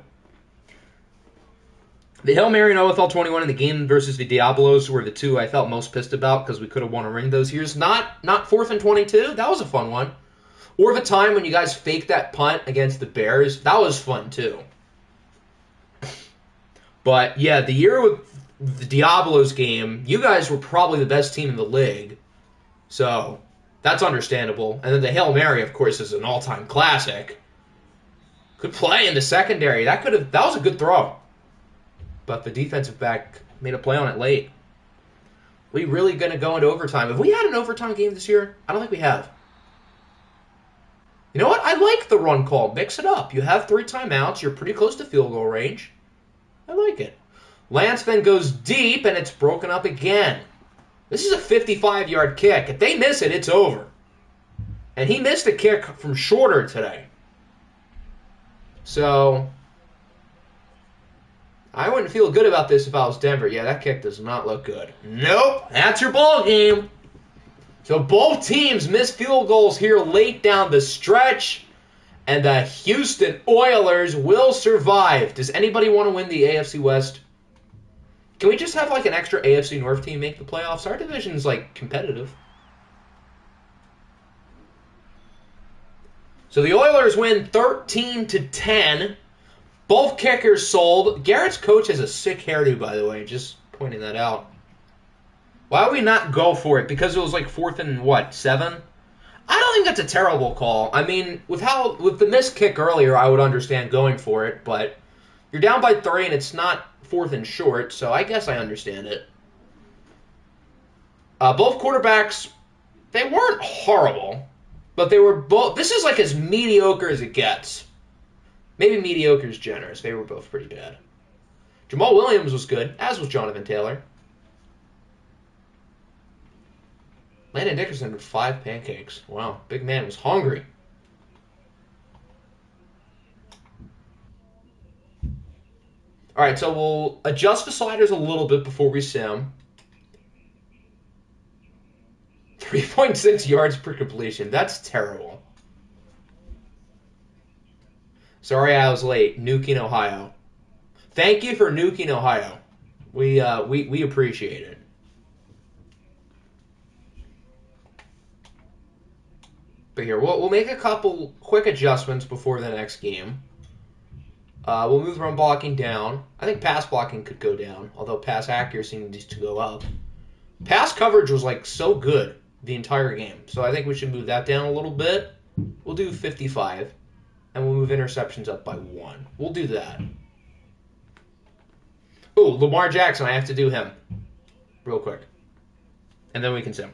The Hail Mary and OFL 21 in the game versus the Diablos were the two I felt most pissed about because we could have won a ring those years. Not 4th and 22. That was a fun one. Or the time when you guys faked that punt against the Bears. That was fun, too. But, yeah, the year with the Diablos game, you guys were probably the best team in the league. So, that's understandable. And then the Hail Mary, of course, is an all-time classic. Good play in the secondary. That was a good throw. But the defensive back made a play on it late. We really going to go into overtime? Have we had an overtime game this year? I don't think we have. You know what? I like the run call. Mix it up. You have 3 timeouts. You're pretty close to field goal range. I like it. Lance then goes deep, and it's broken up again. This is a 55-yard kick. If they miss it, it's over. And he missed a kick from shorter today. So, I wouldn't feel good about this if I was Denver. Yeah, that kick does not look good. Nope, that's your ball game. So both teams miss field goals here late down the stretch. And the Houston Oilers will survive. Does anybody want to win the AFC West? Can we just have like an extra AFC North team make the playoffs? Our division's like competitive. So the Oilers win 13-10. Both kickers sold. Garrett's coach has a sick hairdo, by the way. Just pointing that out. Why would we not go for it? Because it was like 4th and 7? I don't think that's a terrible call. I mean, with the missed kick earlier, I would understand going for it, but you're down by 3 and it's not 4th and short, so I guess I understand it. Both quarterbacks, they weren't horrible, but they were both. This is like as mediocre as it gets. Maybe mediocre is generous. They were both pretty bad. Jamal Williams was good, as was Jonathan Taylor. Landon Dickerson with 5 pancakes. Wow, big man was hungry. All right, so we'll adjust the sliders a little bit before we sim. 3.6 yards per completion. That's terrible. Sorry I was late. Nuking, Ohio. Thank you for nuking Ohio. We appreciate it. But here, we'll make a couple quick adjustments before the next game. We'll move run blocking down. I think pass blocking could go down, although pass accuracy needs to go up. Pass coverage was like so good the entire game, so I think we should move that down a little bit. We'll do 55, and we'll move interceptions up by 1. We'll do that. Ooh, Lamar Jackson, I have to do him real quick. And then we can sim.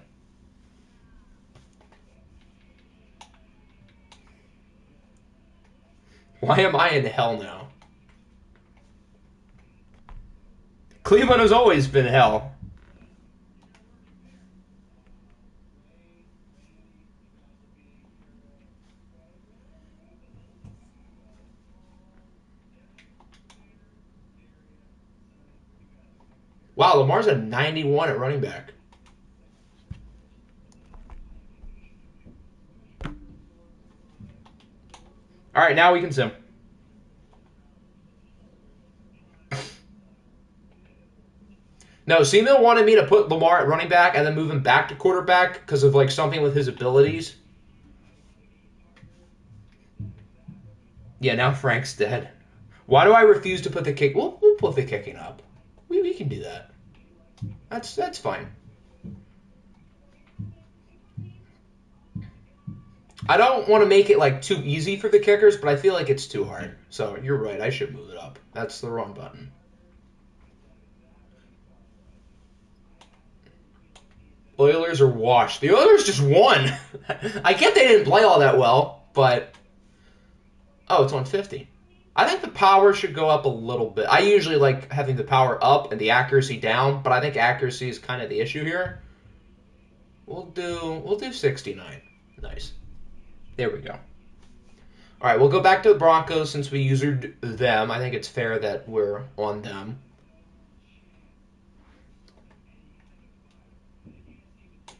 Why am I in hell now? Cleveland has always been hell. Wow, Lamar's a 91 at running back. All right, now we can sim. No, Seamil wanted me to put Lamar at running back and then move him back to quarterback because of like something with his abilities. Yeah, now Frank's dead. Why do I refuse to put the kick? We'll put the kicking up. We can do that. That's fine. I don't want to make it like too easy for the kickers, but I feel like it's too hard. So you're right. I should move it up. That's the wrong button. Oilers are washed. The Oilers just won. I get they didn't play all that well, but oh, it's 150. I think the power should go up a little bit. I usually like having the power up and the accuracy down, but I think accuracy is kind of the issue here. We'll do 69. Nice. There we go. All right, we'll go back to the Broncos since we usered them. I think it's fair that we're on them.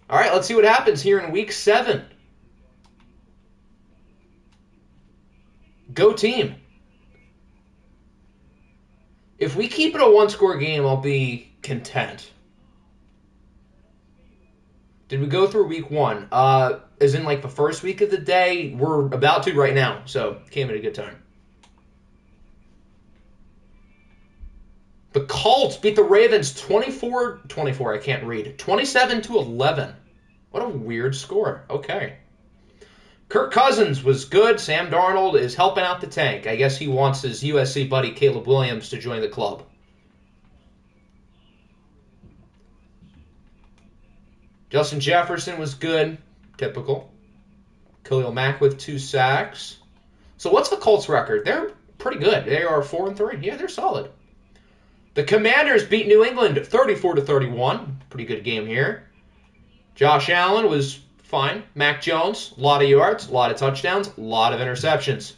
All right, let's see what happens here in Week 7. Go team. If we keep it a one-score game, I'll be content. Did we go through Week 1? As in like the first week of the day? We're about to right now, so came at a good time. The Colts beat the Ravens 24, I can't read, 27-11. What a weird score. Okay. Kirk Cousins was good. Sam Darnold is helping out the tank. I guess he wants his USC buddy Caleb Williams to join the club. Justin Jefferson was good. Typical. Khalil Mack with 2 sacks. So what's the Colts record? They're pretty good. They are 4-3. Yeah, they're solid. The Commanders beat New England 34-31. Pretty good game here. Josh Allen was fine. Mac Jones, a lot of yards, a lot of touchdowns, a lot of interceptions.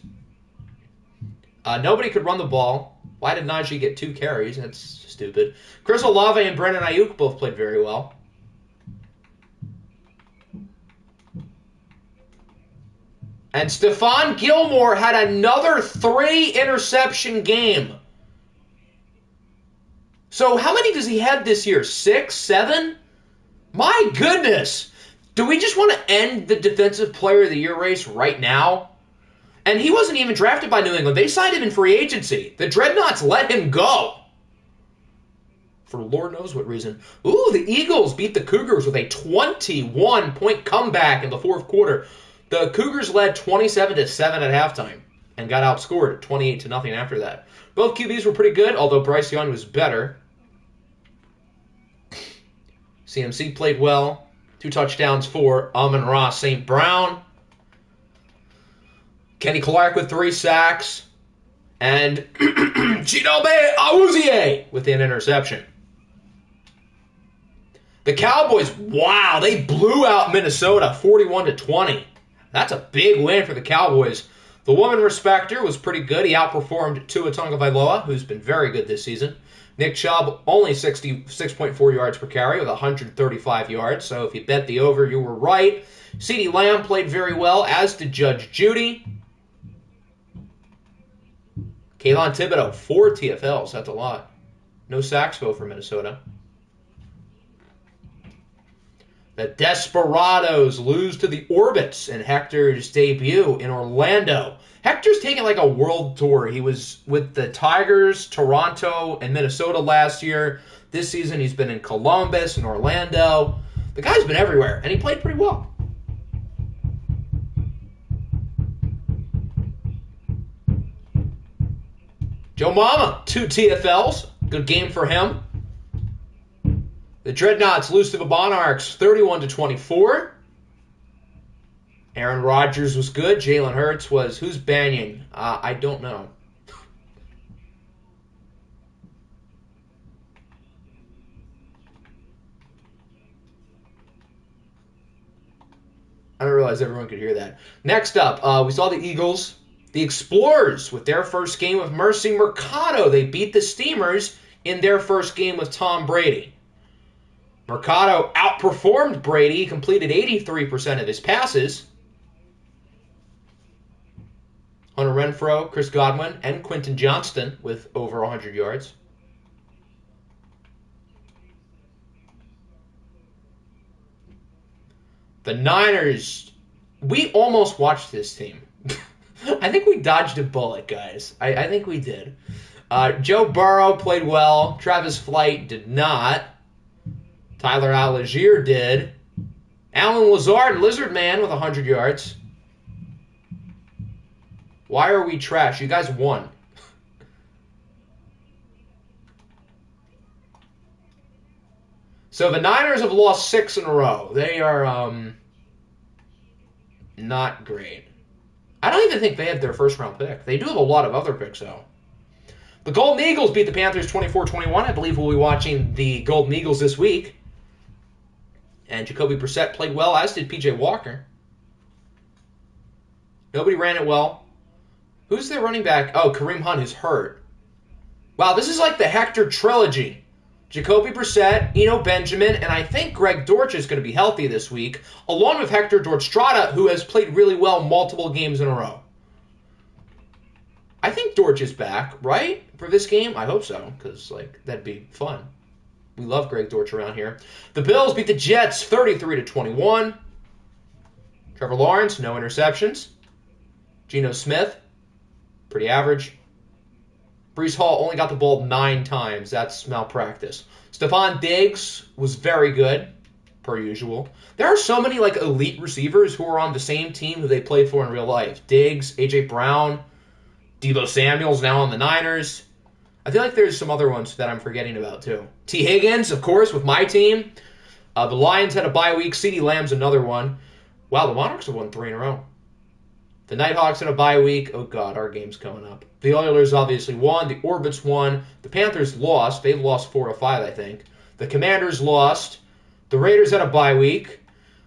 Nobody could run the ball. Why did Najee get 2 carries? That's stupid. Chris Olave and Brandon Ayuk both played very well. And Stephon Gilmore had another 3-interception game. So how many does he have this year? 6, 7? My goodness. Do we just want to end the Defensive Player of the Year race right now? And he wasn't even drafted by New England. They signed him in free agency. The Dreadnoughts let him go. For Lord knows what reason. Ooh, the Eagles beat the Cougars with a 21-point comeback in the fourth quarter. The Cougars led 27-7 at halftime and got outscored 28-0 after that. Both QBs were pretty good, although Bryce Young was better. CMC played well. 2 touchdowns for Amon-Ra St. Brown. Kenny Clark with 3 sacks. And Chidobe Awuzie with an interception. The Cowboys, wow, they blew out Minnesota 41-20. That's a big win for the Cowboys. The woman respecter was pretty good. He outperformed Tua Tagovailoa, who's been very good this season. Nick Chubb, only 66.4 yards per carry with 135 yards. So if you bet the over, you were right. CeeDee Lamb played very well, as did Judge Judy. Kayvon Thibodeau, 4 TFLs. That's a lot. No sacks, though, for Minnesota. The Desperados lose to the Orbits in Hector's debut in Orlando. Hector's taking like a world tour. He was with the Tigers, Toronto, and Minnesota last year. This season he's been in Columbus and Orlando. The guy's been everywhere, and he played pretty well. Joe Mama, 2 TFLs. Good game for him. The Dreadnoughts lose to the Monarchs 31-24. Aaron Rodgers was good. Jalen Hurts was... Who's Banyan? I don't know. I didn't realize everyone could hear that. Next up, we saw the Eagles. The Explorers with their first game with Mercy Mercado. They beat the Steamers in their first game with Tom Brady. Mercado outperformed Brady. He completed 83% of his passes. Hunter Renfrow, Chris Godwin, and Quentin Johnston with over 100 yards. The Niners, we almost watched this team. I think we dodged a bullet, guys. I think we did. Joe Burrow played well. Travis Flight did not. Tyler Algier did. Alan Lazard, Lizard Man, with 100 yards. Why are we trash? You guys won. So the Niners have lost 6 in a row. They are not great. I don't even think they had their first round pick. They do have a lot of other picks, though. The Golden Eagles beat the Panthers 24-21. I believe we'll be watching the Golden Eagles this week. And Jacoby Brissett played well, as did P.J. Walker. Nobody ran it well. Who's their running back? Oh, Kareem Hunt, who's hurt. Wow, this is like the Hector trilogy. Jacoby Brissett, Eno Benjamin, and I think Greg Dortch is going to be healthy this week, along with Hector Dortstrada, who has played really well multiple games in a row. I think Dortch is back, right, for this game? I hope so, because that'd be fun. We love Greg Dortch around here. The Bills beat the Jets 33-21. Trevor Lawrence, no interceptions. Geno Smith, pretty average. Breece Hall only got the ball 9 times. That's malpractice. Stephon Diggs was very good, per usual. There are so many elite receivers who are on the same team who they played for in real life. Diggs, A.J. Brown, Deebo Samuel's now on the Niners. I feel like there's some other ones that I'm forgetting about, too. T. Higgins, of course, with my team. The Lions had a bye week. CeeDee Lamb's another one. Wow, the Monarchs have won 3 in a row. The Nighthawks had a bye week. Oh, God, our game's coming up. The Oilers obviously won. The Orbits won. The Panthers lost. They've lost 4 of 5, I think. The Commanders lost. The Raiders had a bye week.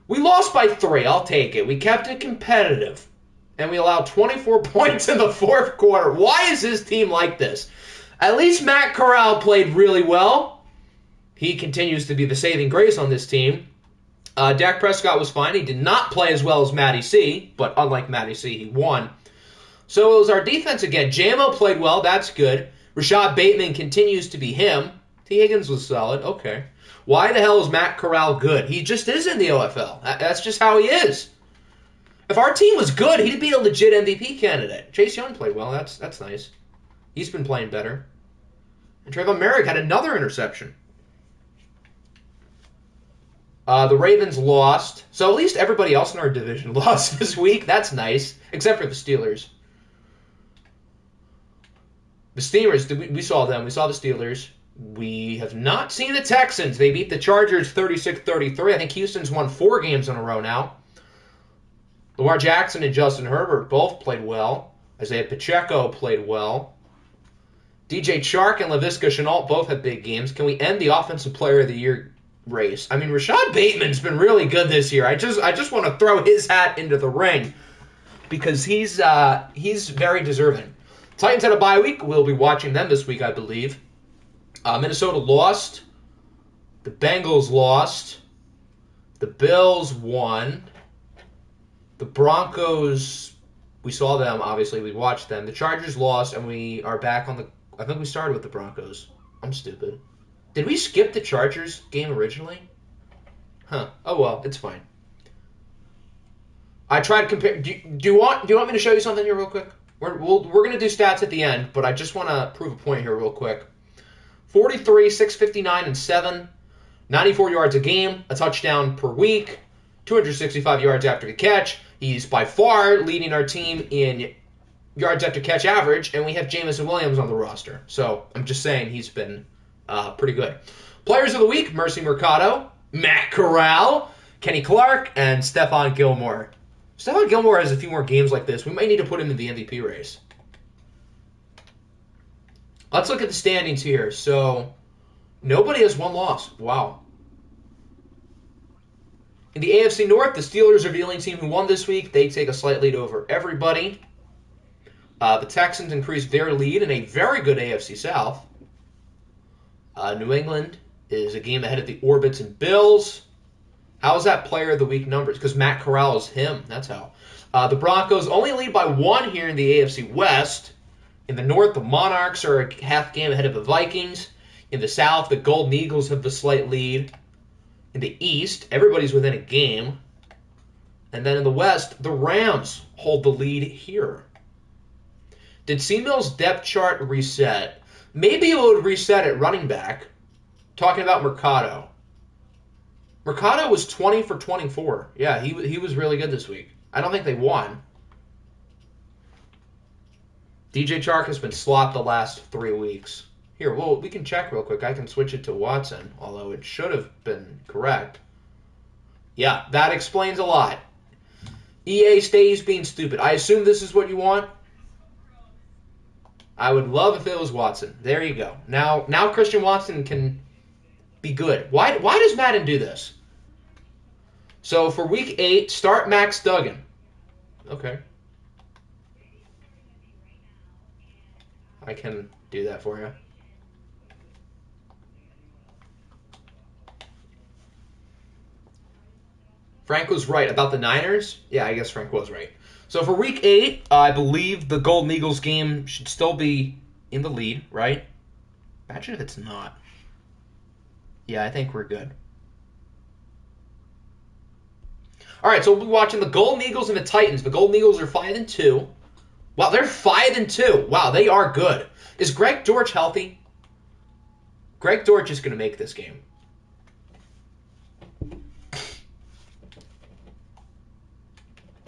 We lost by 3. I'll take it. We kept it competitive. And we allowed 24 points in the 4th quarter. Why is this team like this? At least Matt Corral played really well. He continues to be the saving grace on this team. Dak Prescott was fine. He did not play as well as Matty C, but unlike Matty C, he won. So it was our defense again. JMO played well. That's good. Rashad Bateman continues to be him. T. Higgins was solid. Okay. Why the hell is Matt Corral good? He just is in the OFL. That's just how he is. If our team was good, he'd be a legit MVP candidate. Chase Young played well. That's nice. He's been playing better. And Trayvon Merrick had another interception. The Ravens lost. So at least everybody else in our division lost this week. That's nice. Except for the Steelers. The Steelers, we saw them. We saw the Steelers. We have not seen the Texans. They beat the Chargers 36-33. I think Houston's won 4 games in a row now. Lamar Jackson and Justin Herbert both played well. Isaiah Pacheco played well. DJ Chark and Laviska Shenault both had big games. Can we end the Offensive Player of the Year race? I mean, Rashad Bateman's been really good this year. I just want to throw his hat into the ring because he's very deserving. Titans had a bye week. We'll be watching them this week, I believe. Minnesota lost. The Bengals lost. The Bills won. The Broncos, we saw them, obviously. We watched them. The Chargers lost, and we are back on the... I think we started with the Broncos. I'm stupid. Did we skip the Chargers game originally? Huh. Oh, well. It's fine. I tried to compare... Do you want me to show you something here real quick? We're going to do stats at the end, but I just want to prove a point here real quick. 43, 659, and 7. 94 yards a game, a touchdown per week, 265 yards after the catch. He's by far leading our team in yards after catch average, and we have Jameson Williams on the roster. So I'm just saying he's been pretty good. Players of the week, Mercy Mercado, Matt Corral, Kenny Clark, and Stephon Gilmore. Stephon Gilmore has a few more games like this. We might need to put him in the MVP race. Let's look at the standings here. So nobody has one loss. Wow. In the AFC North, the Steelers are the only team who won this week. They take a slight lead over everybody. The Texans increased their lead in a very good AFC South. New England is a game ahead of the Orbits and Bills. How is that player of the week numbers? Because Matt Corral is him. That's how. The Broncos only lead by 1 here in the AFC West. In the North, the Monarchs are a half game ahead of the Vikings. In the South, the Golden Eagles have the slight lead. In the East, everybody's within a game. And then in the West, the Rams hold the lead here. Did C-Mill's depth chart reset? Maybe it would reset at running back. Talking about Mercado. Mercado was 20 for 24. Yeah, he was really good this week. I don't think they won. DJ Chark has been slopped the last 3 weeks. Here, well, we can check real quick. I can switch it to Watson, although it should have been correct. Yeah, that explains a lot. EA stays being stupid. I assume this is what you want? I would love if it was Watson. There you go. Now Christian Watson can be good. Why does Madden do this? So for week 8, start Max Duggan. Okay. I can do that for you. Frank was right about the Niners. Yeah, I guess Frank was right. So for week 8, I believe the Golden Eagles game should still be in the lead, right? Imagine if it's not. Yeah, I think we're good. All right, so we'll be watching the Golden Eagles and the Titans. The Golden Eagles are 5-2. Wow, they're 5-2. Wow, they are good. Is Greg Dortch healthy? Greg Dortch is going to make this game.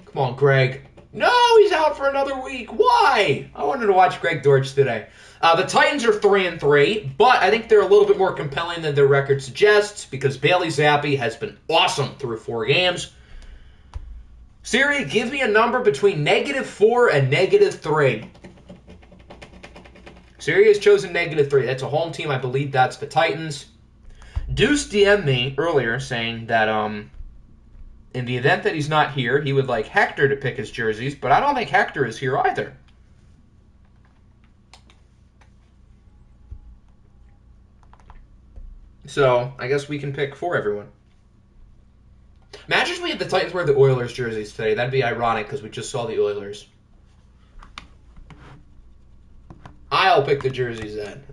Come on, Greg. No, he's out for another week. Why? I wanted to watch Greg Dortch today. The Titans are 3-3, but I think they're a little bit more compelling than their record suggests because Bailey Zappi has been awesome through 4 games. Siri, give me a number between -4 and -3. Siri has chosen -3. That's a home team. I believe that's the Titans. Deuce DM'd me earlier saying that in the event that he's not here, he would like Hector to pick his jerseys, but I don't think Hector is here either. So, I guess we can pick for everyone. Imagine if we had the Titans wear the Oilers jerseys today. That'd be ironic because we just saw the Oilers. I'll pick the jerseys then.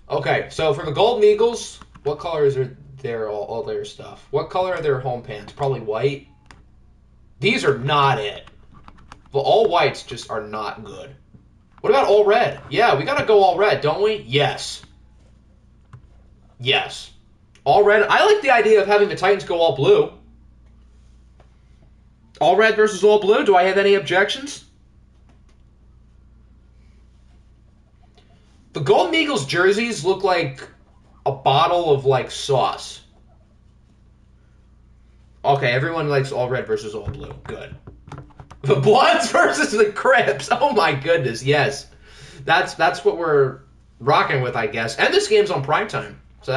Okay, so for the Golden Eagles, what colors are all their stuff? What color are their home pants? Probably white. These are not it. Well, all whites just are not good. What about all red? Yeah, we gotta go all red, don't we? Yes. Yes. All red. I like the idea of having the Titans go all blue. All red versus all blue. Do I have any objections? The Golden Eagles jerseys look like a bottle of like sauce. Okay, everyone likes all red versus all blue. Good. The Bloods versus the Crips. Oh my goodness, yes. That's what we're rocking with, I guess. And this game's on primetime. So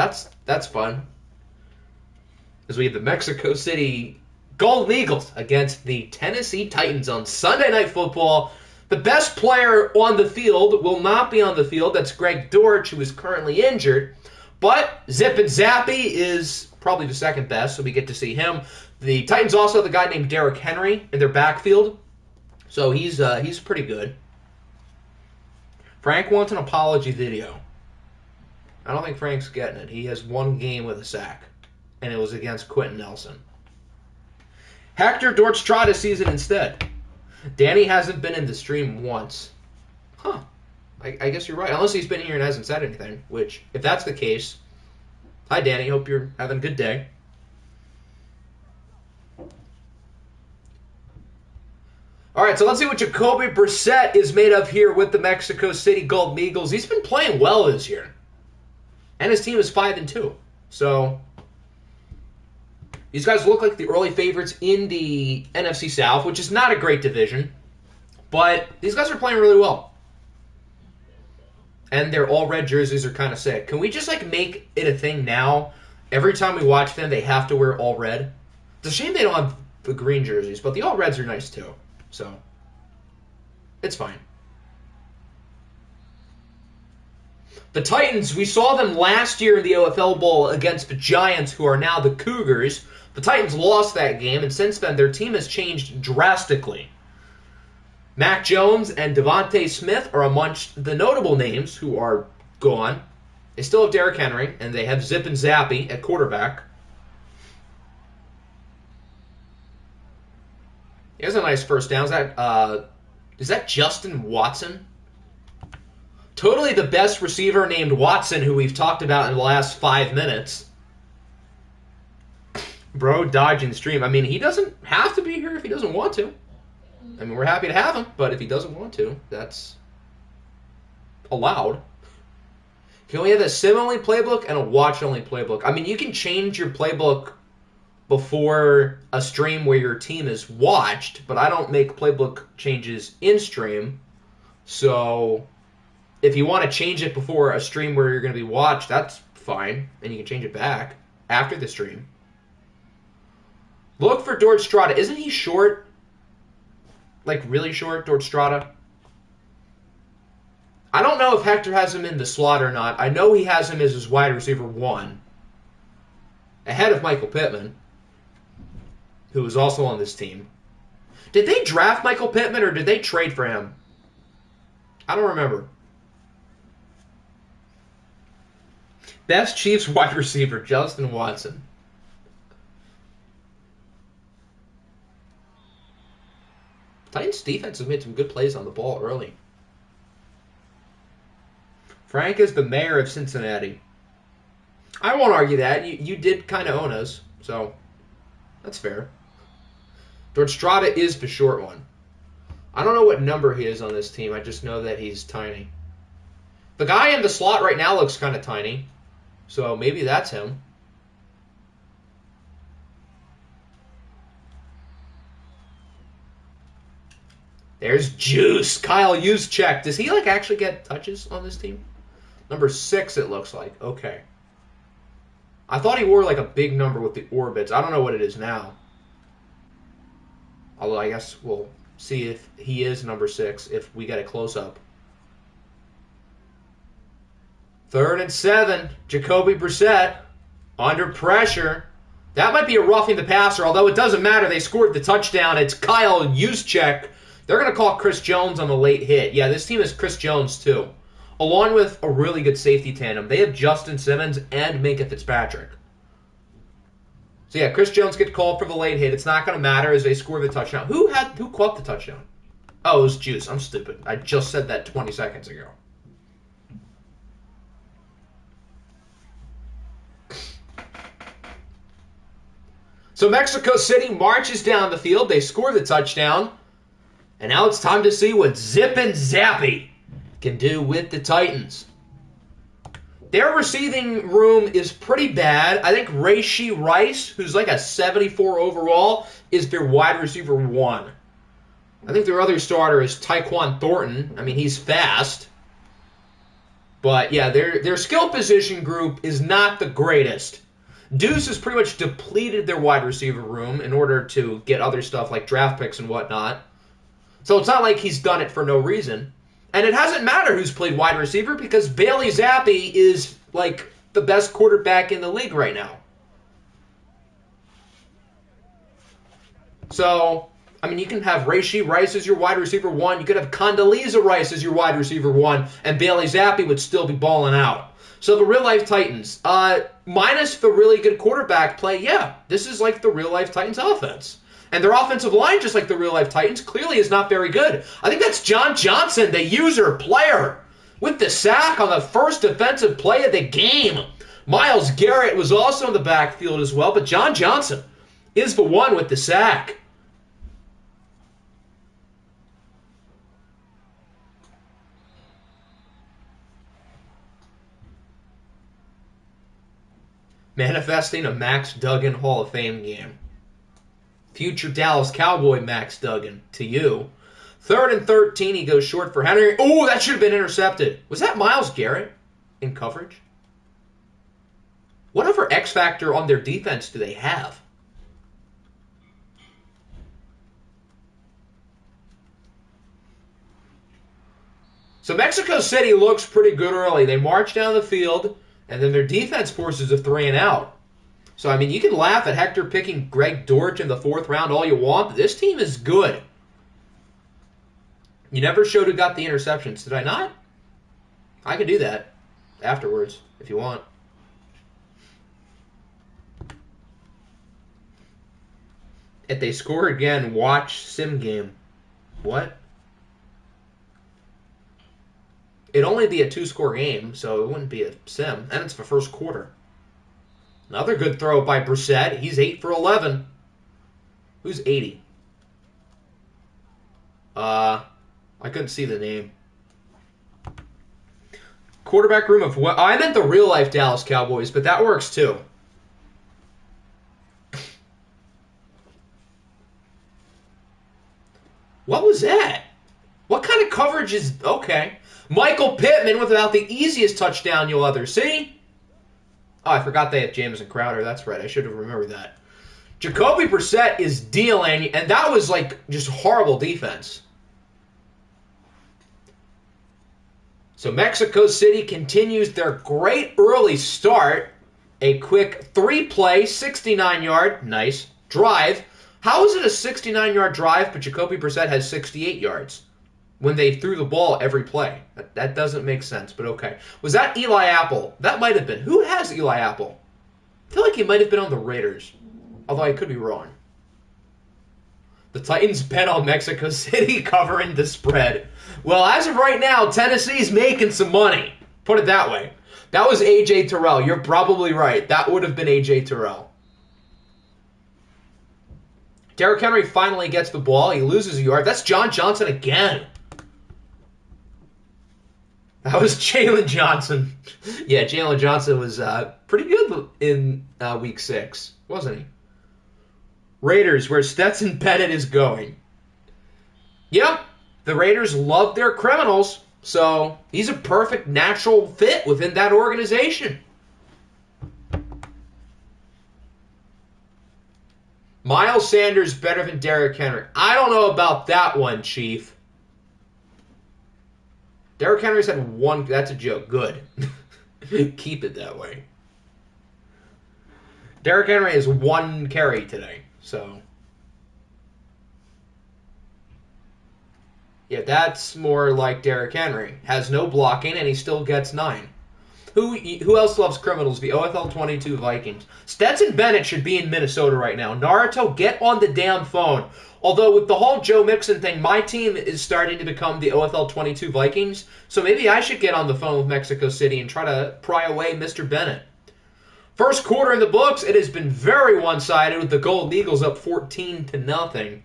that's fun. As we have the Mexico City Golden Eagles against the Tennessee Titans on Sunday Night Football. The best player on the field will not be on the field. That's Greg Dortch, who is currently injured. But Zip and Zappy is probably the second best, so we get to see him. The Titans also have a guy named Derrick Henry in their backfield. So he's pretty good. Frank wants an apology video. I don't think Frank's getting it. He has 1 game with a sack, and it was against Quentin Nelson. Hector Dortch tried a season instead. Danny hasn't been in the stream once. Huh. I guess you're right. Unless he's been here and hasn't said anything, which, if that's the case, hi, Danny. Hope you're having a good day. All right, so let's see what Jacoby Brissett is made of here with the Mexico City Golden Eagles. He's been playing well this year. And his team is 5-2. So these guys look like the early favorites in the NFC South, which is not a great division. But these guys are playing really well. And their all-red jerseys are kind of sick. Can we just like make it a thing now? Every time we watch them, they have to wear all red. It's a shame they don't have the green jerseys, but the all-reds are nice too. So it's fine. The Titans, we saw them last year in the OFL Bowl against the Giants, who are now the Cougars. The Titans lost that game, and since then, their team has changed drastically. Mac Jones and Devontae Smith are amongst the notable names who are gone. They still have Derrick Henry, and they have Zip and Zappy at quarterback. He has a nice first down. Is that Justin Watson? Totally the best receiver named Watson who we've talked about in the last 5 minutes. Bro, dodging the stream. I mean, he doesn't have to be here if he doesn't want to. I mean, we're happy to have him, but if he doesn't want to, that's allowed. You can only have a sim-only playbook and a watch-only playbook. I mean, you can change your playbook before a stream where your team is watched, but I don't make playbook changes in-stream. So if you want to change it before a stream where you're going to be watched, that's fine, and you can change it back after the stream. Look for Dort Strada. Isn't he short? Like, really short, Dort Strada? I don't know if Hector has him in the slot or not. I know he has him as his wide receiver 1. Ahead of Michael Pittman, who is also on this team. Did they draft Michael Pittman or did they trade for him? I don't remember. Best Chiefs wide receiver, Justin Watson. Titans defense has made some good plays on the ball early. Frank is the mayor of Cincinnati. I won't argue that. You did kind of own us, so that's fair. Dort Strada is the short one. I don't know what number he is on this team. I just know that he's tiny. The guy in the slot right now looks kind of tiny, so maybe that's him. There's Juice. Kyle Juszczyk. Does he actually get touches on this team? Number 6, it looks like. Okay. I thought he wore a big number with the orbits. I don't know what it is now. Although I guess we'll see if he is number 6 if we get a close-up. 3rd and 7. Jacoby Brissett under pressure. That might be a roughing the passer, although it doesn't matter. They scored the touchdown. It's Kyle Juszczyk. They're going to call Chris Jones on the late hit. Yeah, this team is Chris Jones, too. Along with a really good safety tandem. They have Justin Simmons and Minkah Fitzpatrick. So yeah, Chris Jones gets called for the late hit. It's not going to matter as they score the touchdown. Who caught the touchdown? Oh, it was Juice. I'm stupid. I just said that 20 seconds ago. So Mexico City marches down the field. They score the touchdown. And now it's time to see what Zip and Zappy can do with the Titans. Their receiving room is pretty bad. I think Rashee Rice, who's a 74 overall, is their wide receiver 1. I think their other starter is Tyquan Thornton. I mean, he's fast. But, yeah, their skill position group is not the greatest. Deuce has pretty much depleted their wide receiver room in order to get other stuff like draft picks and whatnot. So it's not like he's done it for no reason. And it hasn't mattered who's played wide receiver because Bailey Zappi is the best quarterback in the league right now. So, I mean, you can have Rashee Rice as your wide receiver 1. You could have Condoleezza Rice as your wide receiver 1, and Bailey Zappi would still be balling out. So the real-life Titans, minus the really good quarterback play, yeah, this is the real-life Titans offense. And their offensive line, just like the real-life Titans, clearly is not very good. I think that's John Johnson, the user player, with the sack on the first defensive play of the game. Myles Garrett was also in the backfield as well, but John Johnson is the one with the sack. Manifesting a Max Duggan Hall of Fame game. Future Dallas Cowboy Max Duggan to you. 3rd and 13, he goes short for Henry. Oh, that should have been intercepted. Was that Myles Garrett in coverage? Whatever X factor on their defense do they have? So Mexico City looks pretty good early. They march down the field, and then their defense forces a 3 and out. So, I mean, you can laugh at Hector picking Greg Dortch in the 4th round all you want, but this team is good. You never showed who got the interceptions, did I not? I can do that afterwards, if you want. If they score again, watch sim game. What? It'd only be a 2-score game, so it wouldn't be a sim, and it's the first quarter. Another good throw by Brissett. He's 8 for 11. Who's 80? I couldn't see the name. Quarterback room of what? I meant the real life Dallas Cowboys, but that works too. What was that? What kind of coverage is... Okay. Michael Pittman with about the easiest touchdown you'll ever see. Oh, I forgot they have Jameson Crowder. That's right. I should have remembered that. Jacoby Brissett is dealing, and that was like just horrible defense. So Mexico City continues their great early start. A quick 3-play, 69-yard, nice, drive. How is it a 69-yard drive, but Jacoby Brissett has 68 yards when they threw the ball every play? That doesn't make sense, but okay. Was that Eli Apple? That might have been. Who has Eli Apple? I feel like he might have been on the Raiders, although I could be wrong. The Titans bet on Mexico City covering the spread. Well, as of right now, Tennessee's making some money. Put it that way. That was A.J. Terrell. You're probably right. That would have been A.J. Terrell. Derrick Henry finally gets the ball. He loses a yard. That's John Johnson again. That was Jalen Johnson. Yeah, Jalen Johnson was pretty good in Week 6, wasn't he? Raiders, where Stetson Bennett is going. Yep, the Raiders love their criminals, so he's a perfect natural fit within that organization. Miles Sanders better than Derrick Henry. I don't know about that one, Chief. Derrick Henry's had one. That's a joke. Good. Keep it that way. Derrick Henry has one carry today, so. Yeah, that's more like Derrick Henry. Has no blocking, and he still gets 9. Who else loves criminals? The OFL 22 Vikings. Stetson Bennett should be in Minnesota right now. Naruto, get on the damn phone. Although with the whole Joe Mixon thing, my team is starting to become the OFL 22 Vikings, so maybe I should get on the phone with Mexico City and try to pry away Mr. Bennett. First quarter in the books, it has been very one-sided with the Golden Eagles up 14-0.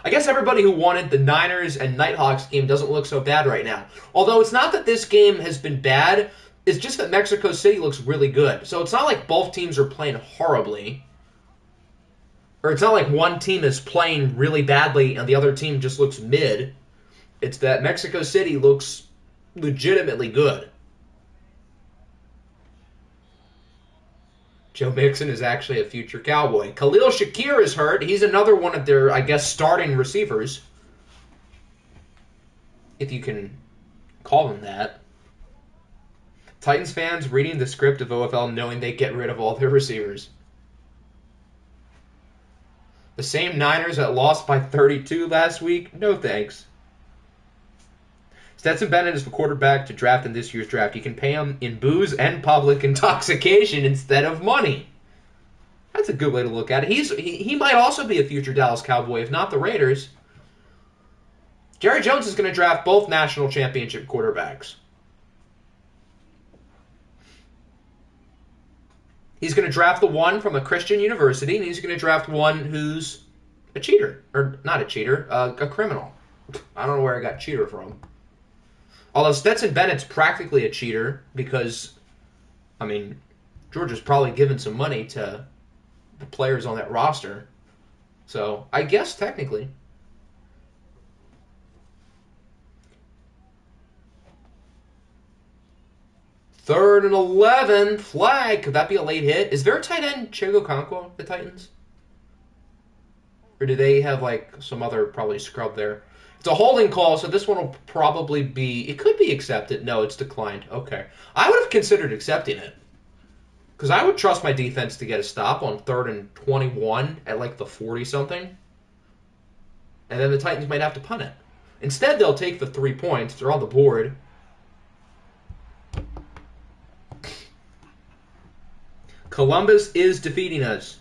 I guess everybody who wanted the Niners and Nighthawks game doesn't look so bad right now. Although it's not that this game has been bad, it's just that Mexico City looks really good. So it's not like both teams are playing horribly. Or it's not like one team is playing really badly and the other team just looks mid. It's that Mexico City looks legitimately good. Joe Mixon is actually a future Cowboy. Khalil Shakir is hurt. He's another one of their, I guess, starting receivers. If you can call them that. Titans fans reading the script of OFL knowing they get rid of all their receivers. The same Niners that lost by 32 last week? No thanks. Stetson Bennett is the quarterback to draft in this year's draft. You can pay him in booze and public intoxication instead of money. That's a good way to look at it. He might also be a future Dallas Cowboy, if not the Raiders. Jerry Jones is going to draft both national championship quarterbacks. He's going to draft the one from a Christian university, and he's going to draft one who's a cheater. Or not a cheater, a criminal. I don't know where I got cheater from. Although Stetson Bennett's practically a cheater because, I mean, Georgia's probably given some money to the players on that roster. So, I guess technically. Third and 11, flag. Could that be a late hit? Is there a tight end, Chigo Conquo, the Titans? Or do they have, like, some other probably scrub there? It's a holding call, so this one will probably be... It could be accepted. No, it's declined. Okay. I would have considered accepting it. Because I would trust my defense to get a stop on 3rd and 21 at, like, the 40-something. And then the Titans might have to punt it. Instead, they'll take the 3 points. They're on the board. Columbus is defeating us.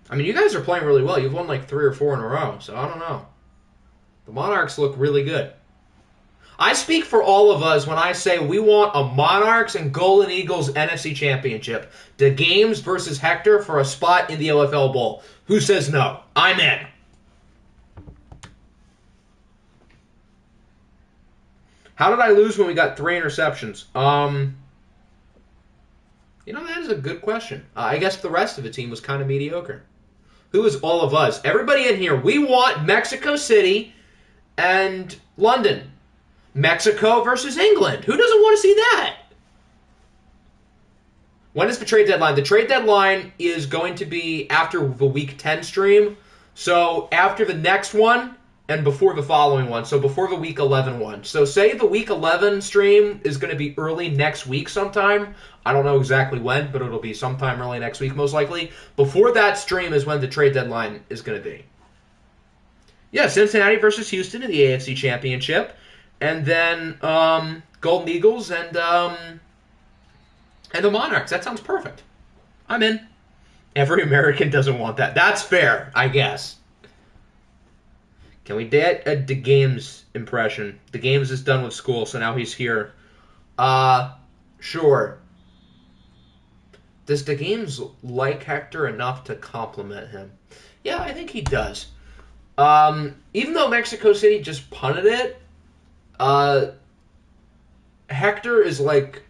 I mean, you guys are playing really well. You've won like 3 or 4 in a row, so I don't know. The Monarchs look really good. I speak for all of us when I say we want a Monarchs and Golden Eagles NFC Championship. The Games versus Hector for a spot in the OFL Bowl. Who says no? I'm in. How did I lose when we got 3 interceptions? That is a good question. I guess the rest of the team was kind of mediocre. Who is all of us? Everybody in here, we want Mexico City and London. Mexico versus England. Who doesn't want to see that? When is the trade deadline? The trade deadline is going to be after the Week 10 stream. So after the next one and before the following one. So before the Week 11 one. So say the Week 11 stream is going to be early next week sometime. I don't know exactly when, but it'll be sometime early next week most likely. Before that stream is when the trade deadline is going to be. Yeah, Cincinnati versus Houston in the AFC Championship. And then Golden Eagles and the Monarchs. That sounds perfect. I'm in. Every American doesn't want that. That's fair, I guess. Can we get a DeGames impression? DeGames is done with school, so now he's here. Sure. Does DeGames like Hector enough to compliment him? Yeah, I think he does. Even though Mexico City just punted it, Hector is like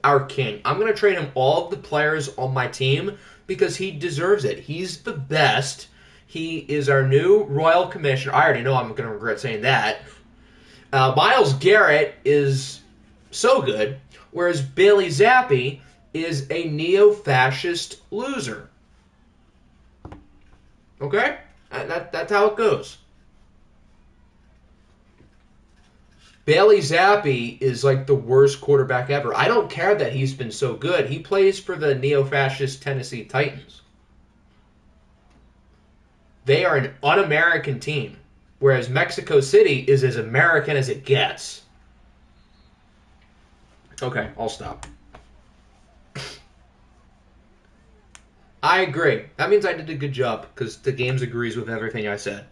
our king. I'm going to trade him all of the players on my team because he deserves it. He's the best. He is our new Royal Commissioner. I already know I'm going to regret saying that. Myles Garrett is so good, whereas Bailey Zappi is a neo-fascist loser. Okay? That's how it goes. Bailey Zappi is like the worst quarterback ever. I don't care that he's been so good. He plays for the neo-fascist Tennessee Titans. They are an un-American team, whereas Mexico City is as American as it gets. Okay, I'll stop. I agree. That means I did a good job, because the games agrees with everything I said.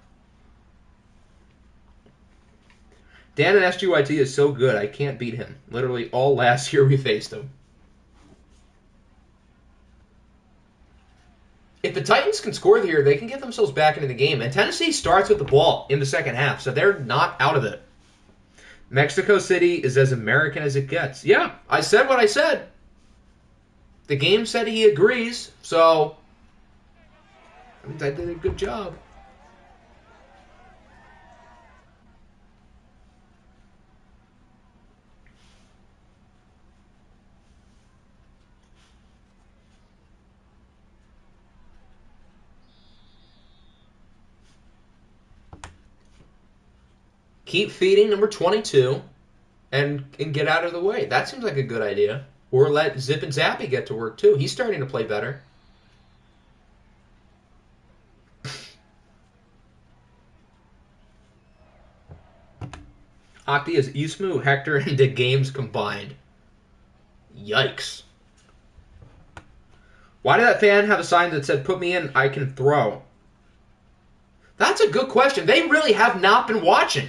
Dan and SGYT is so good, I can't beat him. Literally all last year we faced him. If the Titans can score here, they can get themselves back into the game. And Tennessee starts with the ball in the second half, so they're not out of it. Mexico City is as American as it gets. Yeah, I said what I said. The game said he agrees, so I did a good job. Keep feeding number 22 and get out of the way. That seems like a good idea. Or let Zip and Zappy get to work too. He's starting to play better. Octi is Ismu, Hector, and the games combined. Yikes. Why did that fan have a sign that said, "Put me in, I can throw"? That's a good question. They really have not been watching.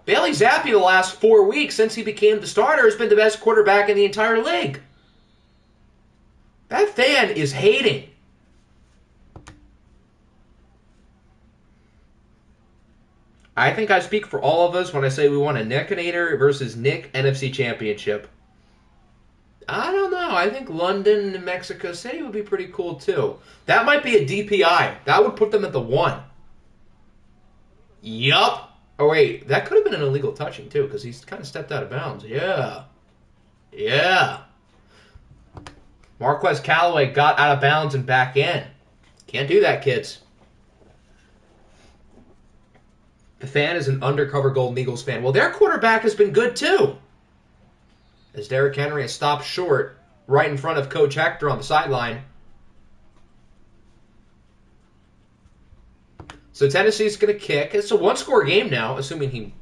Bailey Zappi the last 4 weeks since he became the starter has been the best quarterback in the entire league. That fan is hating. I think I speak for all of us when I say we want a Nickinator versus Nick NFC Championship. I don't know. I think London and Mexico City would be pretty cool too. That might be a DPI. That would put them at the 1. Yup. Oh, wait. That could have been an illegal touching, too, because he's kind of stepped out of bounds. Yeah. Yeah. Marquez Callaway got out of bounds and back in. Can't do that, kids. The fan is an undercover Golden Eagles fan. Well, their quarterback has been good, too. As Derrick Henry has stopped short right in front of Coach Hector on the sideline. So Tennessee's going to kick. It's a one-score game now, assuming he,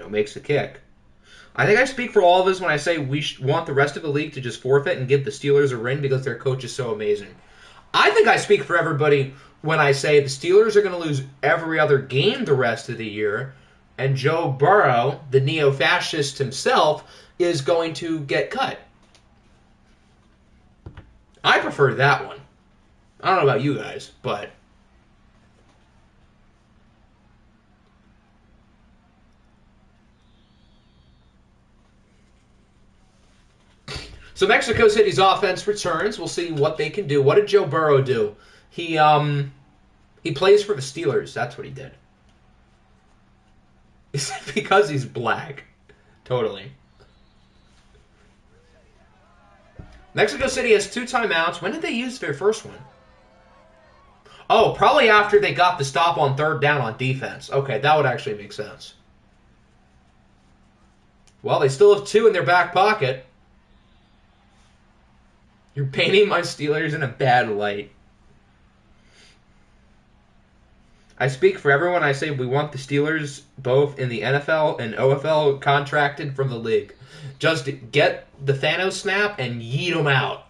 makes the kick. I think I speak for all of us when I say we want the rest of the league to just forfeit and give the Steelers a ring because their coach is so amazing. I think I speak for everybody when I say the Steelers are going to lose every other game the rest of the year, and Joe Burrow, the neo-fascist himself, is going to get cut. I prefer that one. I don't know about you guys, but So Mexico City's offense returns. We'll see what they can do. What did Joe Burrow do? He plays for the Steelers. That's what he did. Is it because he's black? Totally. Mexico City has 2 timeouts. When did they use their first one? Oh, probably after they got the stop on 3rd down on defense. Okay, that would actually make sense. Well, they still have 2 in their back pocket. You're painting my Steelers in a bad light. I speak for everyone. I say we want the Steelers both in the NFL and OFL contracted from the league. Just get the Thanos snap and yeet them out.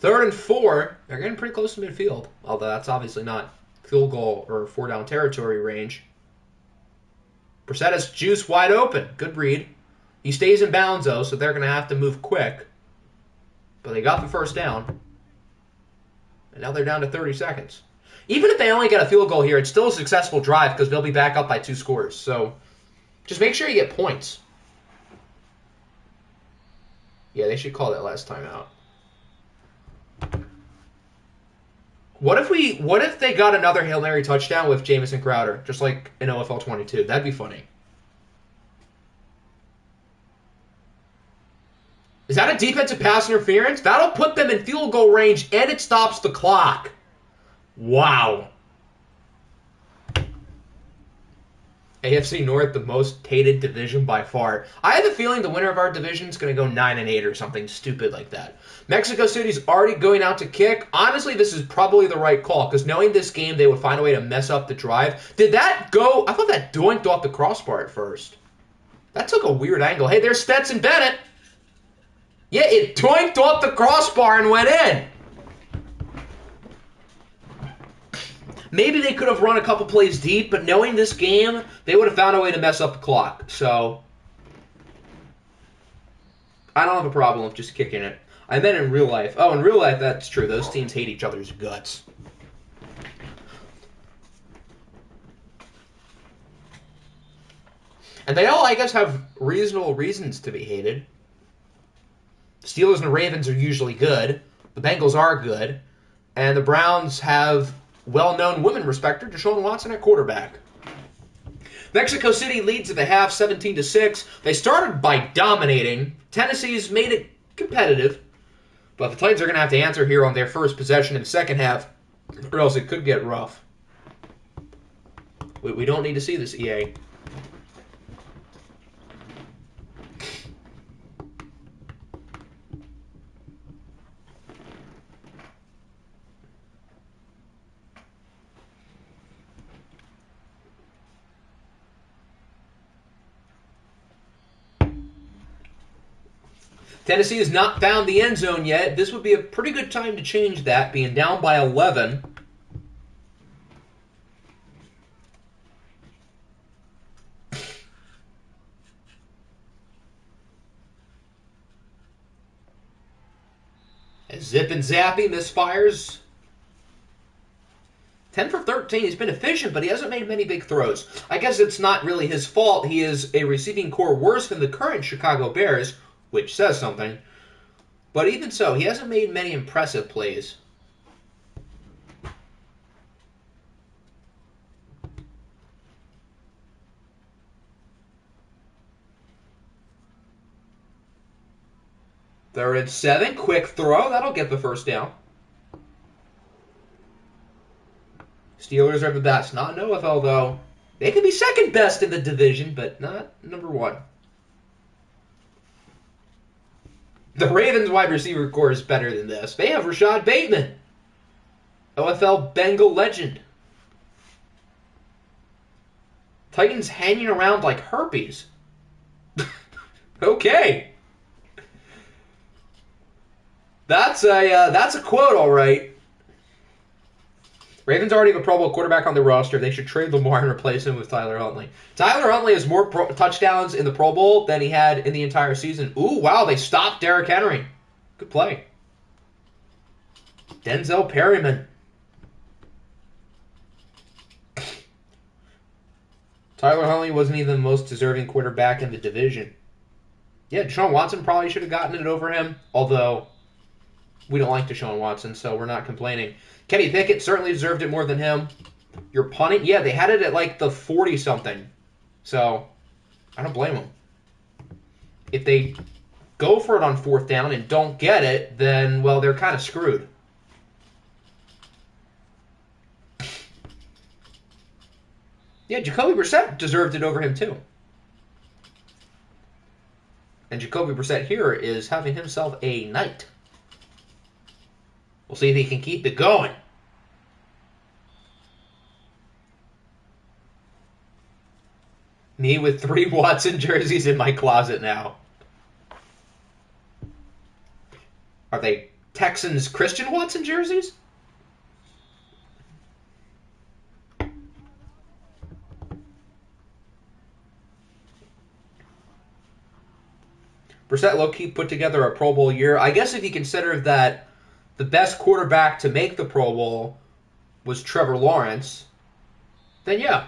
3rd and 4. They're getting pretty close to midfield, although that's obviously not field goal or 4-down territory range. Brissett has juice wide open. Good read. He stays in bounds, though, so they're going to have to move quick. But they got the 1st down. And now they're down to 30 seconds. Even if they only get a field goal here, it's still a successful drive because they'll be back up by 2 scores. So just make sure you get points. Yeah, they should call that last timeout. What if they got another Hail Mary touchdown with Jamison Crowder, just like in OFL 22? That'd be funny. Is that a defensive pass interference? That'll put them in field goal range, and it stops the clock. Wow. AFC North, the most hated division by far. I have a feeling the winner of our division is going to go 9-8 or something stupid like that. Mexico City's already going out to kick. Honestly, this is probably the right call, because knowing this game, they would find a way to mess up the drive. Did that go? I thought that doinked off the crossbar at first. That took a weird angle. Hey, there's Stetson Bennett. Yeah, it doinked off the crossbar and went in. Maybe they could have run a couple plays deep, but knowing this game, they would have found a way to mess up the clock. So, I don't have a problem with just kicking it. I meant in real life. Oh, in real life, that's true. Those teams hate each other's guts. And they all, I guess, have reasonable reasons to be hated. Steelers and the Ravens are usually good. The Bengals are good. And the Browns have well-known women respecter Deshaun Watson at quarterback. Mexico City leads at the half 17-6. They started by dominating. Tennessee's made it competitive. But the Titans are going to have to answer here on their first possession in the second half, or else it could get rough. We don't need to see this, EA. Tennessee has not found the end zone yet. This would be a pretty good time to change that, being down by 11. As Zip and Zappy misfires. 10 for 13. He's been efficient, but he hasn't made many big throws. I guess it's not really his fault. He is a receiving core worse than the current Chicago Bears, which says something. But even so, he hasn't made many impressive plays. Third and 7, quick throw. That'll get the first down. Steelers are the best. Not in OFL, though. They could be second best in the division, but not number 1. The Ravens wide receiver core is better than this. They have Rashad Bateman, OFL Bengal legend. Titans hanging around like herpes. Okay. That's a quote, all right. Ravens already have a Pro Bowl quarterback on their roster. They should trade Lamar and replace him with Tyler Huntley. Tyler Huntley has more touchdowns in the Pro Bowl than he had in the entire season. Ooh, wow, they stopped Derrick Henry. Good play. Denzel Perryman. Tyler Huntley wasn't even the most deserving quarterback in the division. Yeah, Deshaun Watson probably should have gotten it over him, although we don't like Deshaun Watson, so we're not complaining. Kenny Pickett certainly deserved it more than him. You're punting? Yeah, they had it at like the 40-something. So, I don't blame them. If they go for it on fourth down and don't get it, then, well, they're kind of screwed. Yeah, Jacoby Brissett deserved it over him, too. And Jacoby Brissett here is having himself a night. We'll see if he can keep it going. Me with 3 Watson jerseys in my closet now. Are they Texans Christian Watson jerseys? Brissett low-key put together a Pro Bowl year. I guess if you consider that the best quarterback to make the Pro Bowl was Trevor Lawrence, then yeah.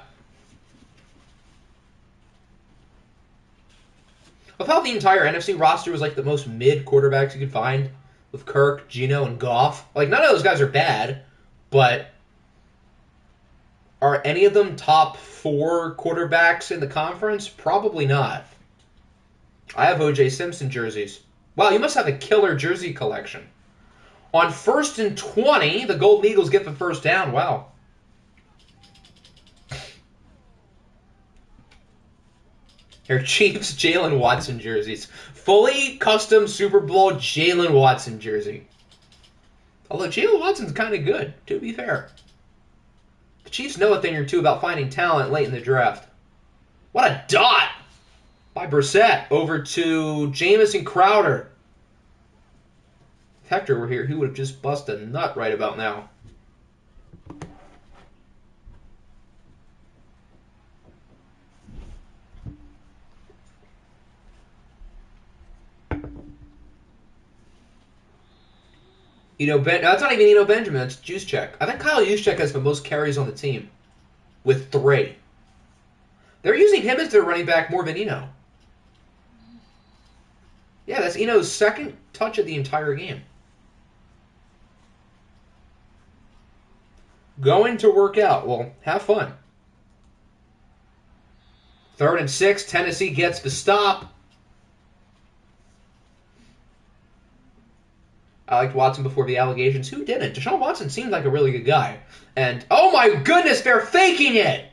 Of how the entire NFC roster was like the most mid quarterbacks you could find, with Kirk, Geno, and Goff. Like, none of those guys are bad, but are any of them top 4 quarterbacks in the conference? Probably not. I have O.J. Simpson jerseys. Wow, you must have a killer jersey collection. On 1st and 20, the Golden Eagles get the first down. Wow. Your Chiefs Jalen Watson jerseys. Fully custom Super Bowl Jalen Watson jersey. Although Jalen Watson's kind of good, to be fair. The Chiefs know a thing or two about finding talent late in the draft. What a dot by Brissett over to Jamison Crowder. If Hector were here, he would have just busted a nut right about now. That's not even Eno Benjamin, that's Juszczyk. I think Kyle Juszczyk has the most carries on the team, with 3. They're using him as their running back more than Eno. Yeah, that's Eno's second touch of the entire game. Going to work out. Well, have fun. 3rd and 6, Tennessee gets the stop. I liked Watson before the allegations. Who didn't? Deshaun Watson seemed like a really good guy. And, oh my goodness, they're faking it!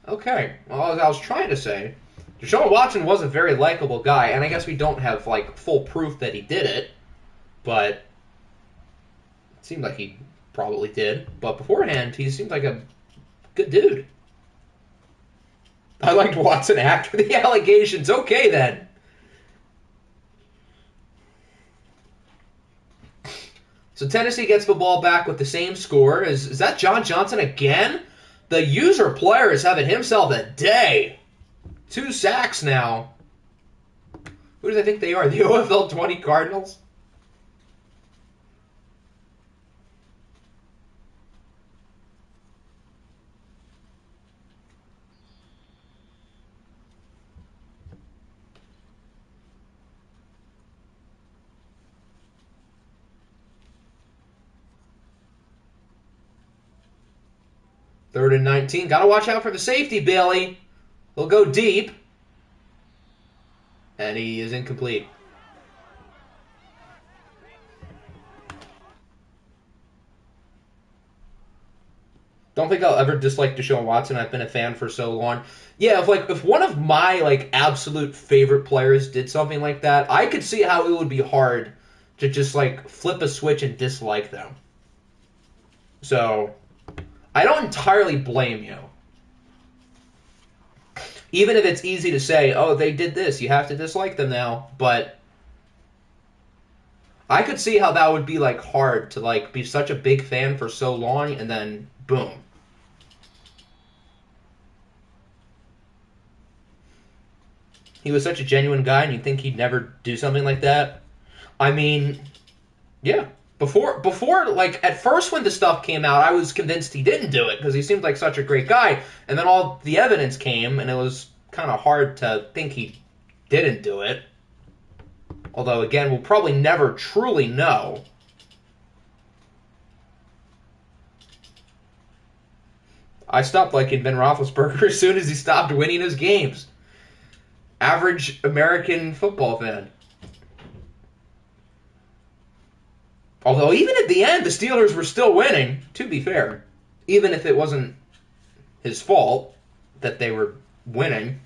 Okay, well, as I was trying to say, Deshaun Watson was a very likable guy, and I guess we don't have, like, full proof that he did it, but it seemed like he probably did. But beforehand, he seemed like a good dude. I liked Watson after the allegations. Okay, then. So Tennessee gets the ball back with the same score. Is that John Johnson again? The user player is having himself a day. 2 sacks now. Who do they think they are? The OFL 20 Cardinals? Third and 19. Got to watch out for the safety, Bailey. He'll go deep. And he is incomplete. Don't think I'll ever dislike Deshaun Watson. I've been a fan for so long. Yeah, if one of my absolute favorite players did something like that, I could see how it would be hard to just flip a switch and dislike them. So I don't entirely blame you. Even if it's easy to say, oh, they did this, you have to dislike them now. But I could see how that would be hard to be such a big fan for so long and then boom. He was such a genuine guy and you'd think he'd never do something like that. I mean, yeah. Before, like, at first when the stuff came out, I was convinced he didn't do it because he seemed like such a great guy. And then all the evidence came, and it was kind of hard to think he didn't do it. Although, again, we'll probably never truly know. I stopped liking Ben Roethlisberger as soon as he stopped winning his games. Average American football fan. Although, even at the end, the Steelers were still winning, to be fair. Even if it wasn't his fault that they were winning.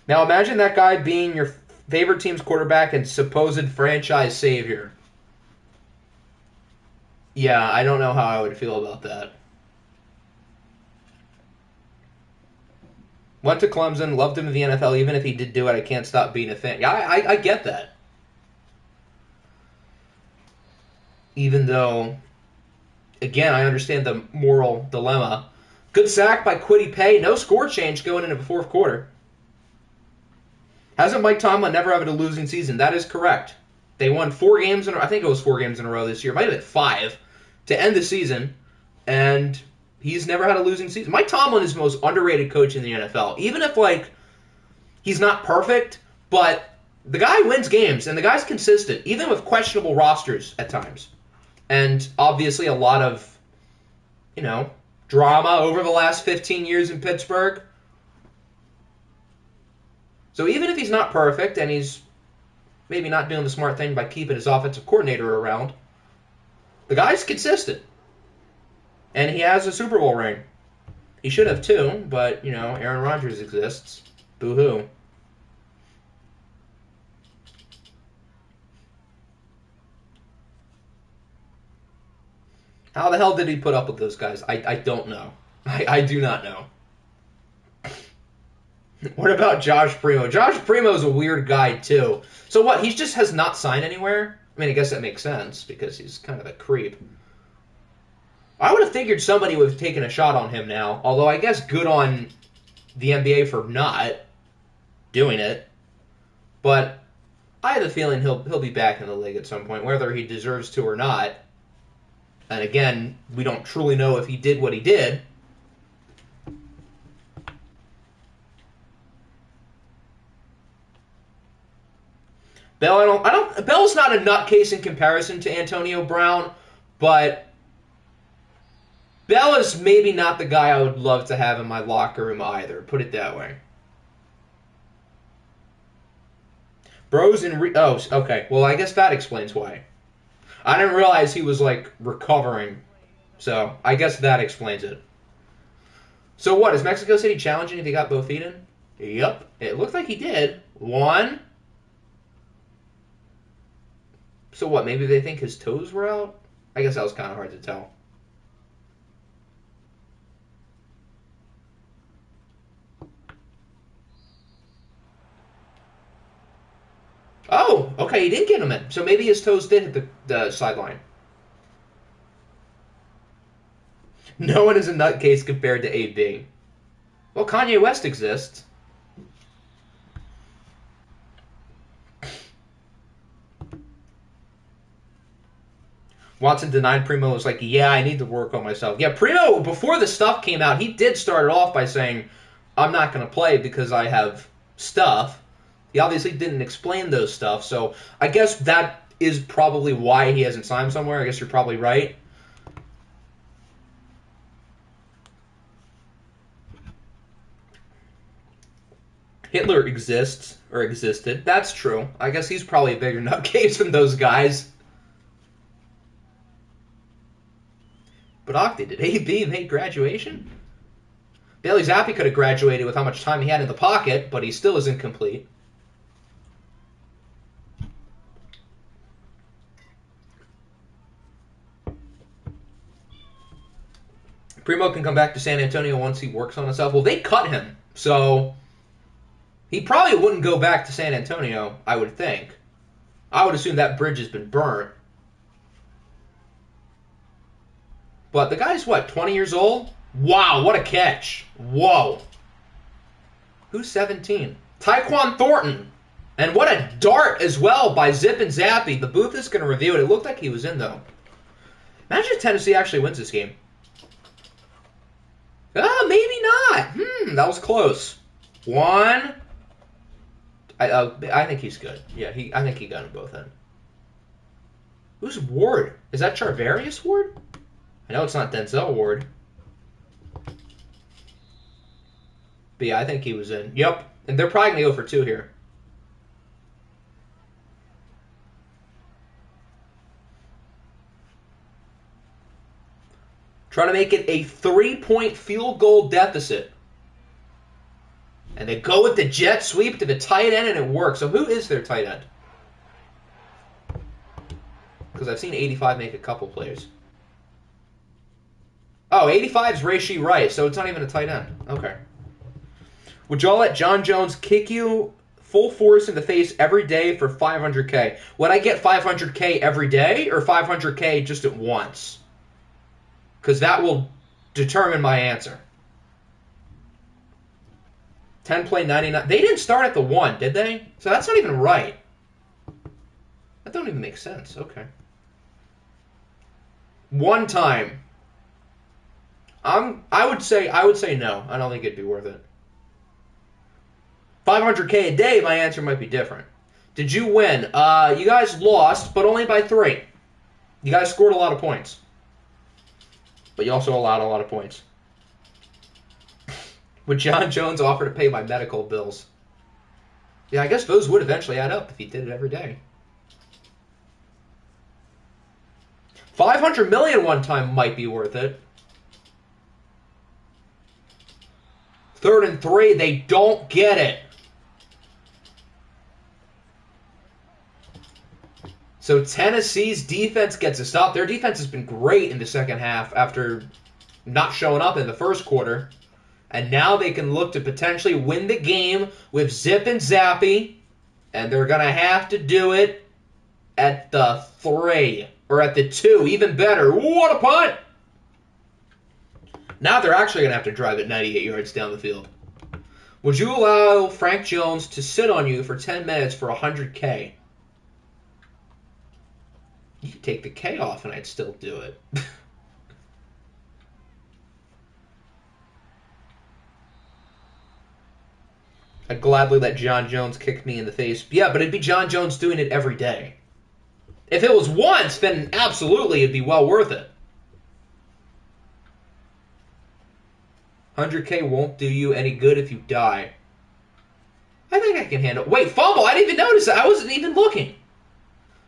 Now, imagine that guy being your favorite team's quarterback and supposed franchise savior. Yeah, I don't know how I would feel about that. Went to Clemson, loved him in the NFL. Even if he did do it, I can't stop being a fan. Yeah, I get that. Even though, again, I understand the moral dilemma. Good sack by Kwity Paye. No score change going into the fourth quarter. Hasn't Mike Tomlin never had a losing season? That is correct. They won 4 games I think it was 4 games in a row this year. It might have been 5 to end the season, and he's never had a losing season. Mike Tomlin is the most underrated coach in the NFL. Even if, like, he's not perfect, but the guy wins games, and the guy's consistent, even with questionable rosters at times. And obviously a lot of, drama over the last 15 years in Pittsburgh. So even if he's not perfect, and he's maybe not doing the smart thing by keeping his offensive coordinator around, the guy's consistent. And he has a Super Bowl ring. He should have 2, but, Aaron Rodgers exists. Boo-hoo. How the hell did he put up with those guys? I don't know. I do not know. What about Josh Primo? Josh Primo's a weird guy, too. So what, he just has not signed anywhere? I mean, I guess that makes sense, because he's kind of a creep. I would have figured somebody would have taken a shot on him now, although I guess good on the NBA for not doing it. But I have a feeling he'll be back in the league at some point, whether he deserves to or not. And again, we don't truly know if he did what he did. Bell's not a nutcase in comparison to Antonio Brown, but Bell is maybe not the guy I would love to have in my locker room either. Put it that way. Oh, okay. Well, I guess that explains why. I didn't realize he was, like, recovering. So, I guess that explains it. So what, is Mexico City challenging if he got both feet in? Yep. It looked like he did. 1. So what, maybe they think his toes were out? I guess that was kind of hard to tell. Oh, okay, he did get him in. So maybe his toes did hit the sideline. No one is a nutcase compared to AB. Well, Kanye West exists. Watson denied Primo was like, yeah, I need to work on myself. Yeah, Primo, before the stuff came out, he did start it off by saying, I'm not going to play because I have stuff. He obviously didn't explain those stuff, so I guess that is probably why he hasn't signed somewhere. I guess you're probably right. Hitler exists, or existed. That's true. I guess he's probably a bigger nutcase than those guys. But Octi, did AB make graduation? Bailey Zappi could have graduated with how much time he had in the pocket, but he still is incomplete. Primo can come back to San Antonio once he works on himself. Well, they cut him, so he probably wouldn't go back to San Antonio, I would think. I would assume that bridge has been burnt. But the guy's, what, 20 years old? Wow, what a catch. Whoa. Who's 17? Tyquan Thornton. And what a dart as well by Zip and Zappy. The booth is going to review it. It looked like he was in, though. Imagine if Tennessee actually wins this game. Maybe not. That was close. One. I think he's good. Yeah, I think he got them both in. Who's Ward? Is that Charvarius Ward? I know it's not Denzel Ward. But yeah, I think he was in. Yep. And they're probably going to go for 2 here. Trying to make it a 3-point field goal deficit. And they go with the jet sweep to the tight end, and it works. So who is their tight end? Because I've seen 85 make a couple plays. Oh, 85 is Rashee Rice, so it's not even a tight end. Okay. Would y'all let John Jones kick you full force in the face every day for $500K? Would I get $500K every day or $500K just at once? Because that will determine my answer. 10 play 99. They didn't start at the 1, did they? So that's not even right. That don't even make sense. Okay. One time. I would say no. I don't think it'd be worth it. $500K a day, my answer might be different. Did you win? You guys lost, but only by 3. You guys scored a lot of points. But you also allowed a lot of points. Would John Jones offer to pay my medical bills? Yeah, I guess those would eventually add up if he did it every day. $500 million one time might be worth it. 3rd and 3, they don't get it. So Tennessee's defense gets a stop. Their defense has been great in the second half after not showing up in the first quarter. And now they can look to potentially win the game with Zip and Zappy. And they're going to have to do it at the 3. Or at the 2. Even better. What a punt! Now they're actually going to have to drive it 98 yards down the field. Would you allow Frank Jones to sit on you for 10 minutes for $100K? You could take the K off and I'd still do it. I'd gladly let John Jones kick me in the face. Yeah, but it'd be John Jones doing it every day. If it was once, then absolutely it'd be well worth it. 100K won't do you any good if you die. I think I can handle it. Wait, fumble! I didn't even notice it. I wasn't even looking.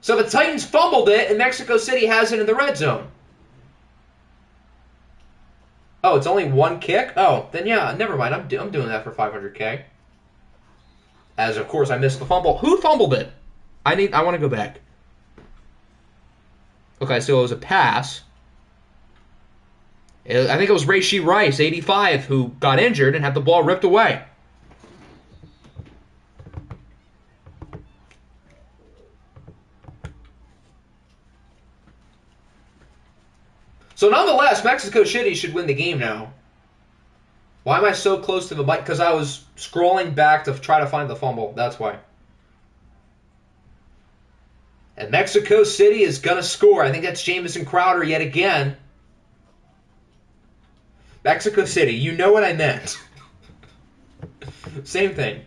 So the Titans fumbled it, and Mexico City has it in the red zone. Oh, it's only 1 kick? Oh, then yeah, never mind. I'm doing that for $500K. As, of course, I missed the fumble. Who fumbled it? I want to go back. Okay, so it was a pass. I think it was Rashee Rice, 85, who got injured and had the ball ripped away. So nonetheless, Mexico City should win the game now. Why am I so close to the mic? Because I was scrolling back to try to find the fumble. That's why. And Mexico City is going to score. I think that's Jamison Crowder yet again. Mexico City, you know what I meant. Same thing.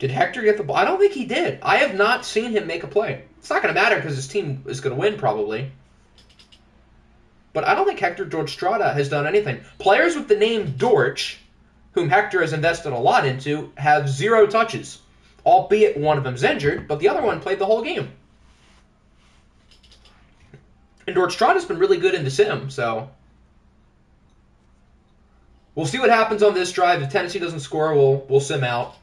Did Hector get the ball? I don't think he did. I have not seen him make a play. It's not going to matter because his team is going to win probably. But I don't think Hector Dorstrada has done anything. Players with the name Dortch, whom Hector has invested a lot into, have 0 touches. Albeit one of them's injured, but the other one played the whole game. And Dorstrada's been really good in the sim, so... We'll see what happens on this drive. If Tennessee doesn't score, we'll sim out.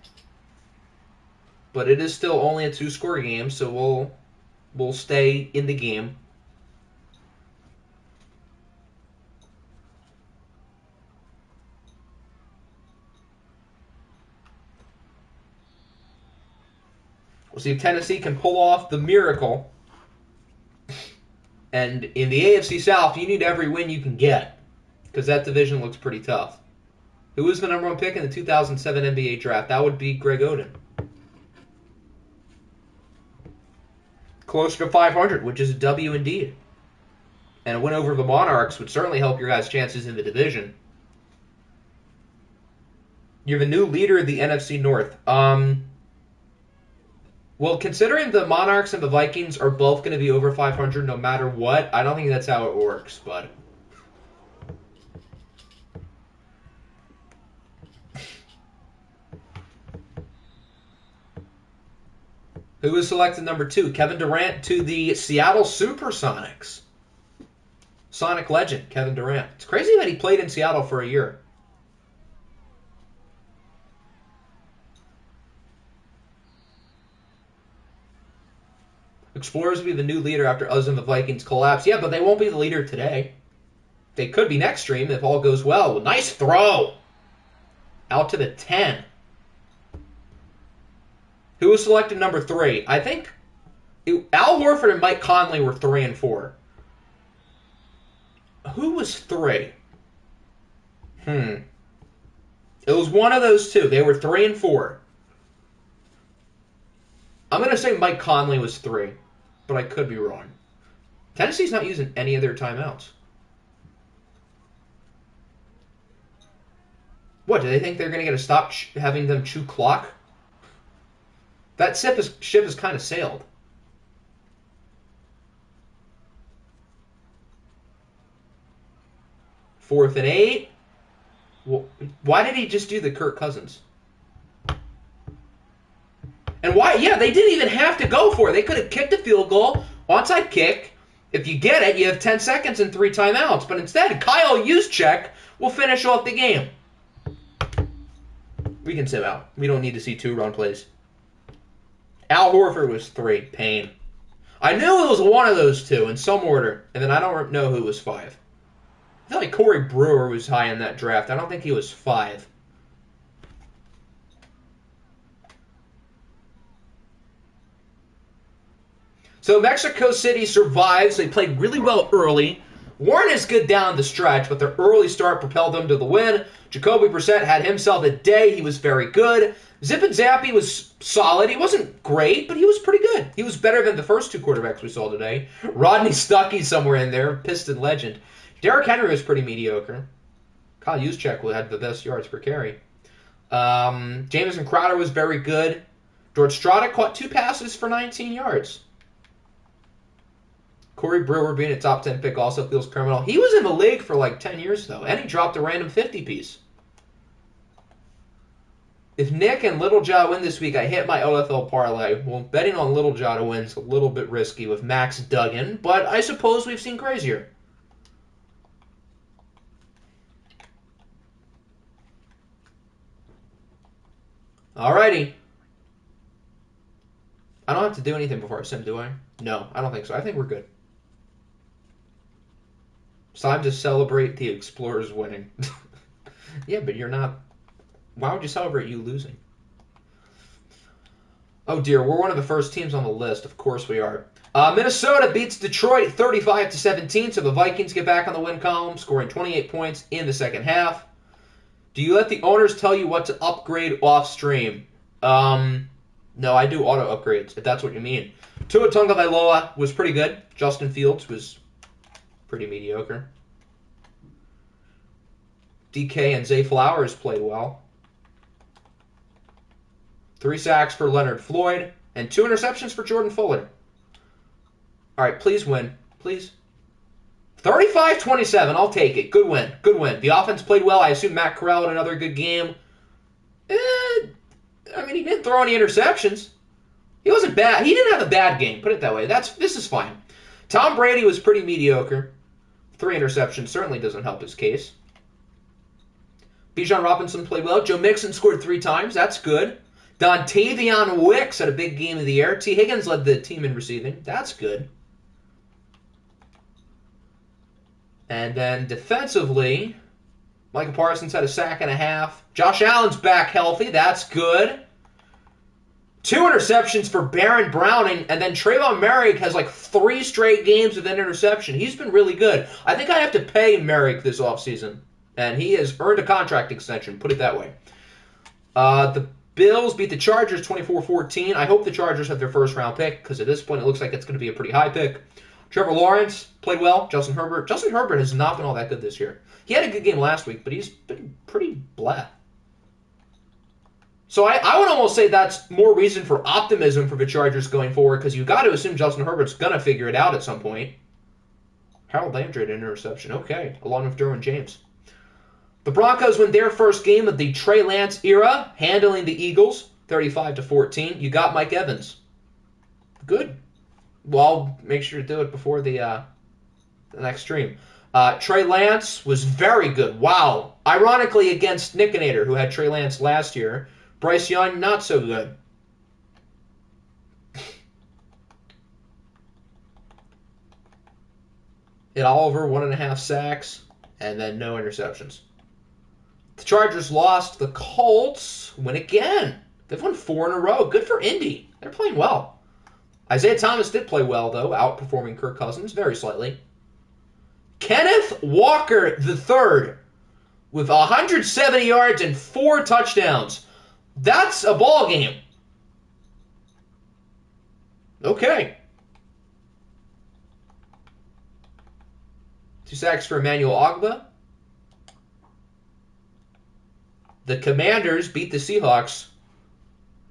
But it is still only a 2-score game, so we'll stay in the game. We'll see if Tennessee can pull off the miracle. And in the AFC South, you need every win you can get because that division looks pretty tough. Who was the number one pick in the 2007 NBA draft? That would be Greg Oden. Closer to 500, which is a W indeed. And a win over the Monarchs would certainly help your guys' chances in the division. You have a new leader of the NFC North. Well, considering the Monarchs and the Vikings are both going to be over 500 no matter what, I don't think that's how it works, but... Who was selected number 2? Kevin Durant to the Seattle Supersonics. Sonic legend, Kevin Durant. It's crazy that he played in Seattle for a year. Explorers will be the new leader after us and the Vikings collapse. Yeah, but they won't be the leader today. They could be next stream if all goes well. Nice throw! Out to the 10. Who was selected number 3? I think Al Horford and Mike Conley were 3 and 4. Who was 3? It was one of those two. They were 3 and 4. I'm going to say Mike Conley was 3, but I could be wrong. Tennessee's not using any of their timeouts. What, do they think they're going to get to stop having them chew clock? That ship has kind of sailed. Fourth and 8. Well, why did he just do the Kirk Cousins? And why? Yeah, they didn't even have to go for it. They could have kicked a field goal, onside kick. If you get it, you have 10 seconds and 3 timeouts. But instead, Kyle Juszczyk will finish off the game. We can sit out. We don't need to see 2-run plays. Al Horford was 3. Pain. I knew it was one of those two in some order, and then I don't know who was 5. I feel like Corey Brewer was high in that draft. I don't think he was 5. So Mexico City survives. They played really well early. Weren't as good down the stretch, but their early start propelled them to the win. Jacoby Brissett had himself a day. He was very good. Zip and Zappy was solid. He wasn't great, but he was pretty good. He was better than the first 2 quarterbacks we saw today. Rodney Stuckey somewhere in there, Piston legend. Derrick Henry was pretty mediocre. Kyle Juszczyk had the best yards per carry. Jamison Crowder was very good. George Strada caught 2 passes for 19 yards. Corey Brewer being a top 10 pick also feels criminal. He was in the league for like 10 years, though, and he dropped a random 50-piece. If Nick and Little Jaw win this week, I hit my OFL parlay. Well, betting on Little Jaw to win is a little bit risky with Max Duggan, but I suppose we've seen crazier. Alrighty. I don't have to do anything before I sim, do I? No, I don't think so. I think we're good. It's time to celebrate the Explorers winning. Yeah, but you're not... Why would you celebrate you losing? Oh dear, we're one of the first teams on the list. Of course we are. Minnesota beats Detroit 35-17, so the Vikings get back on the win column, scoring 28 points in the second half. Do you let the owners tell you what to upgrade off stream? No, I do auto upgrades, if that's what you mean. Tua Tagovailoa was pretty good. Justin Fields was pretty mediocre. DK and Zay Flowers played well. 3 sacks for Leonard Floyd, and 2 interceptions for Jordan Fuller. All right, please win. Please. 35-27, I'll take it. Good win. Good win. The offense played well. I assume Matt Corral had another good game. I mean, he didn't throw any interceptions. He wasn't bad. He didn't have a bad game, put it that way. This is fine. Tom Brady was pretty mediocre. 3 interceptions certainly doesn't help his case. Bijan Robinson played well. Joe Mixon scored 3 times. That's good. Dontavion Wicks had a big game of the air. T. Higgins led the team in receiving. That's good. And then defensively, Micah Parsons had a sack and a half. Josh Allen's back healthy. That's good. 2 interceptions for Baron Browning, and then Trayvon Merrick has like 3 straight games with an interception. He's been really good. I think I have to pay Merrick this offseason, and he has earned a contract extension, put it that way. The Bills beat the Chargers 24-14. I hope the Chargers have their first round pick, because at this point it looks like it's going to be a pretty high pick. Trevor Lawrence played well. Justin Herbert has not been all that good this year. He had a good game last week, but he's been pretty blah. So I would almost say that's more reason for optimism for the Chargers going forward, because you've got to assume Justin Herbert's going to figure it out at some point. Harold Landry had an interception. Okay, along with Derwin James. The Broncos win their first game of the Trey Lance era, handling the Eagles 35-14. You got Mike Evans. Good. Well, make sure to do it before the next stream. Trey Lance was very good. Wow. Ironically, against Nickinator, who had Trey Lance last year. Bryce Young, not so good. Ed Oliver, 1.5 sacks, and then no interceptions. The Chargers lost. The Colts win again. They've won 4 in a row. Good for Indy. They're playing well. Isaiah Thomas did play well, though, outperforming Kirk Cousins very slightly. Kenneth Walker III with 170 yards and 4 touchdowns. That's a ball game. Okay. 2 sacks for Emmanuel Ogbah. The Commanders beat the Seahawks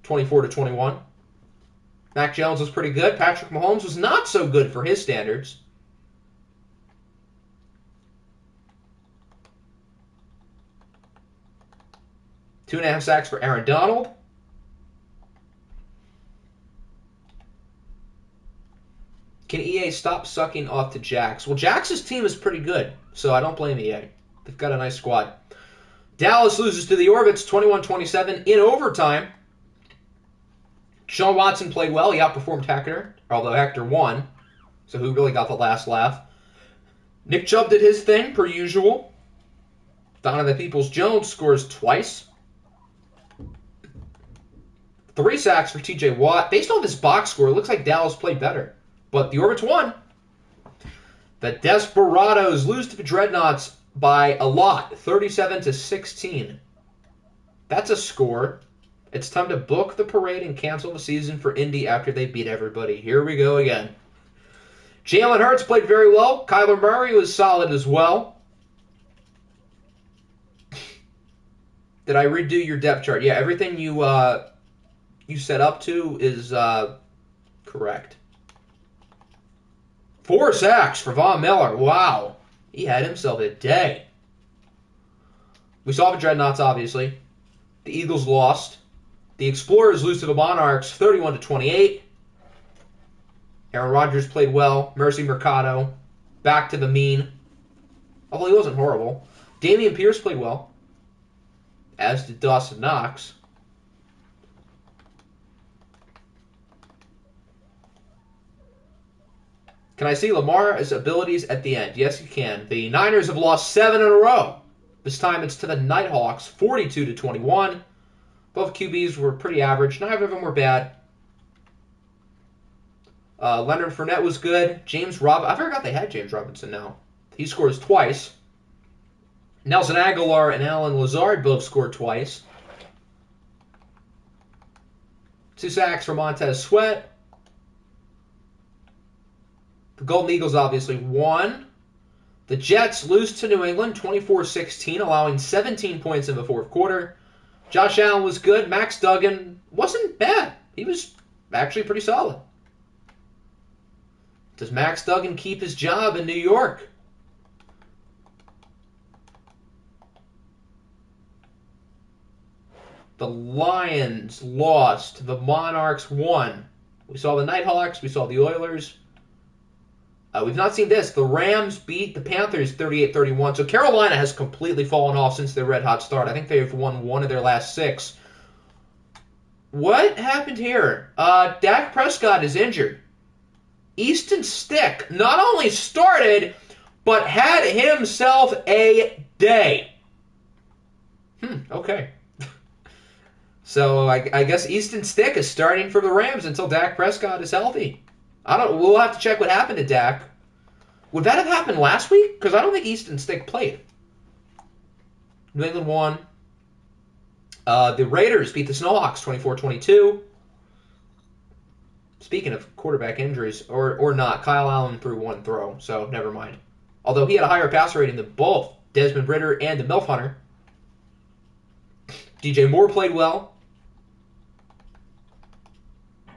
24-21. Mac Jones was pretty good. Patrick Mahomes was not so good for his standards. Two and a half sacks for Aaron Donald. Can EA stop sucking off to Jax? Well, Jax's team is pretty good, so I don't blame EA. They've got a nice squad. Dallas loses to the Orbits 21-27 in overtime. Sean Watson played well. He outperformed Hector, although Hector won. So who really got the last laugh? Nick Chubb did his thing, per usual. Donovan Peoples-Jones scores twice. 3 sacks for TJ Watt. Based on this box score, it looks like Dallas played better. But the Orbits won. The Desperados lose to the Dreadnoughts by a lot, 37-16. That's a score. It's time to book the parade and cancel the season for Indy after they beat everybody. Here we go again. Jalen Hurts played very well. Kyler Murray was solid as well. Did I redo your depth chart? Yeah, everything you set up to is correct. 4 sacks for Von Miller. Wow. He had himself a day. We saw the Dreadnoughts, obviously. The Eagles lost. The Explorers lose to the Monarchs 31-28. Aaron Rodgers played well. Mercy Mercado back to the mean. Although he wasn't horrible. Damian Pierce played well. As did Dawson Knox. Can I see Lamar's abilities at the end? Yes, you can. The Niners have lost 7 in a row. This time it's to the Nighthawks, 42-21. Both QBs were pretty average. Neither of them were bad. Leonard Fournette was good. I forgot they had James Robinson now. He scores twice. Nelson Aguilar and Alan Lazard both scored twice. 2 sacks for Montez Sweat. The Golden Eagles obviously won. The Jets lose to New England 24-16, allowing 17 points in the fourth quarter. Josh Allen was good. Max Duggan wasn't bad. He was actually pretty solid. Does Max Duggan keep his job in New York? The Lions lost. The Monarchs won. We saw the Nighthawks. We saw the Oilers. We've not seen this. The Rams beat the Panthers 38-31. So Carolina has completely fallen off since their red-hot start. I think they've won 1 of their last 6. What happened here? Dak Prescott is injured. Easton Stick not only started, but had himself a day. Okay. So I guess Easton Stick is starting for the Rams until Dak Prescott is healthy. I don't. We'll have to check what happened to Dak. Would that have happened last week? Because I don't think Easton Stick played. New England won. The Raiders beat the Snowhawks 24-22. Speaking of quarterback injuries, or not, Kyle Allen threw one throw, so never mind. Although he had a higher passer rating than both Desmond Ridder and the MILF Hunter. DJ Moore played well.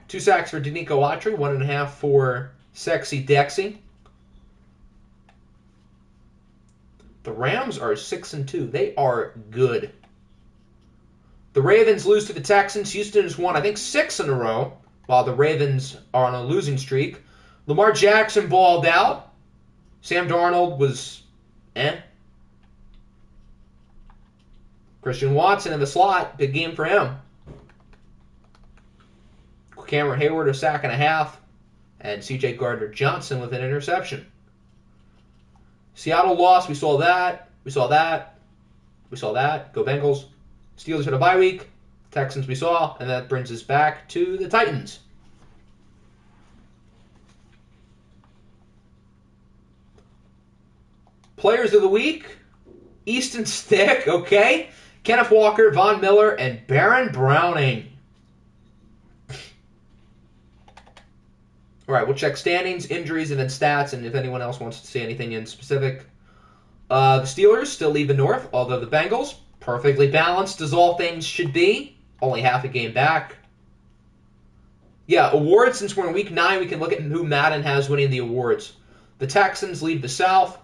2 sacks for Danico Autry, 1.5 for Sexy Dexy. The Rams are 6-2. They are good. The Ravens lose to the Texans. Houston has won, I think, 6 in a row, while the Ravens are on a losing streak. Lamar Jackson balled out. Sam Darnold was Christian Watson in the slot. Big game for him. Cameron Hayward, a sack and a half. And C.J. Gardner-Johnson with an interception. Seattle lost. We saw that. We saw that. We saw that. Go Bengals. Steelers had a bye week. Texans we saw. And that brings us back to the Titans. Players of the week. Easton Stick, okay. Kenneth Walker, Von Miller, and Baron Browning. All right, we'll check standings, injuries, and then stats, and if anyone else wants to say anything in specific. The Steelers still lead the North, although the Bengals, perfectly balanced as all things should be, only half a game back. Yeah, awards, since we're in week 9, we can look at who Madden has winning the awards. The Texans lead the South,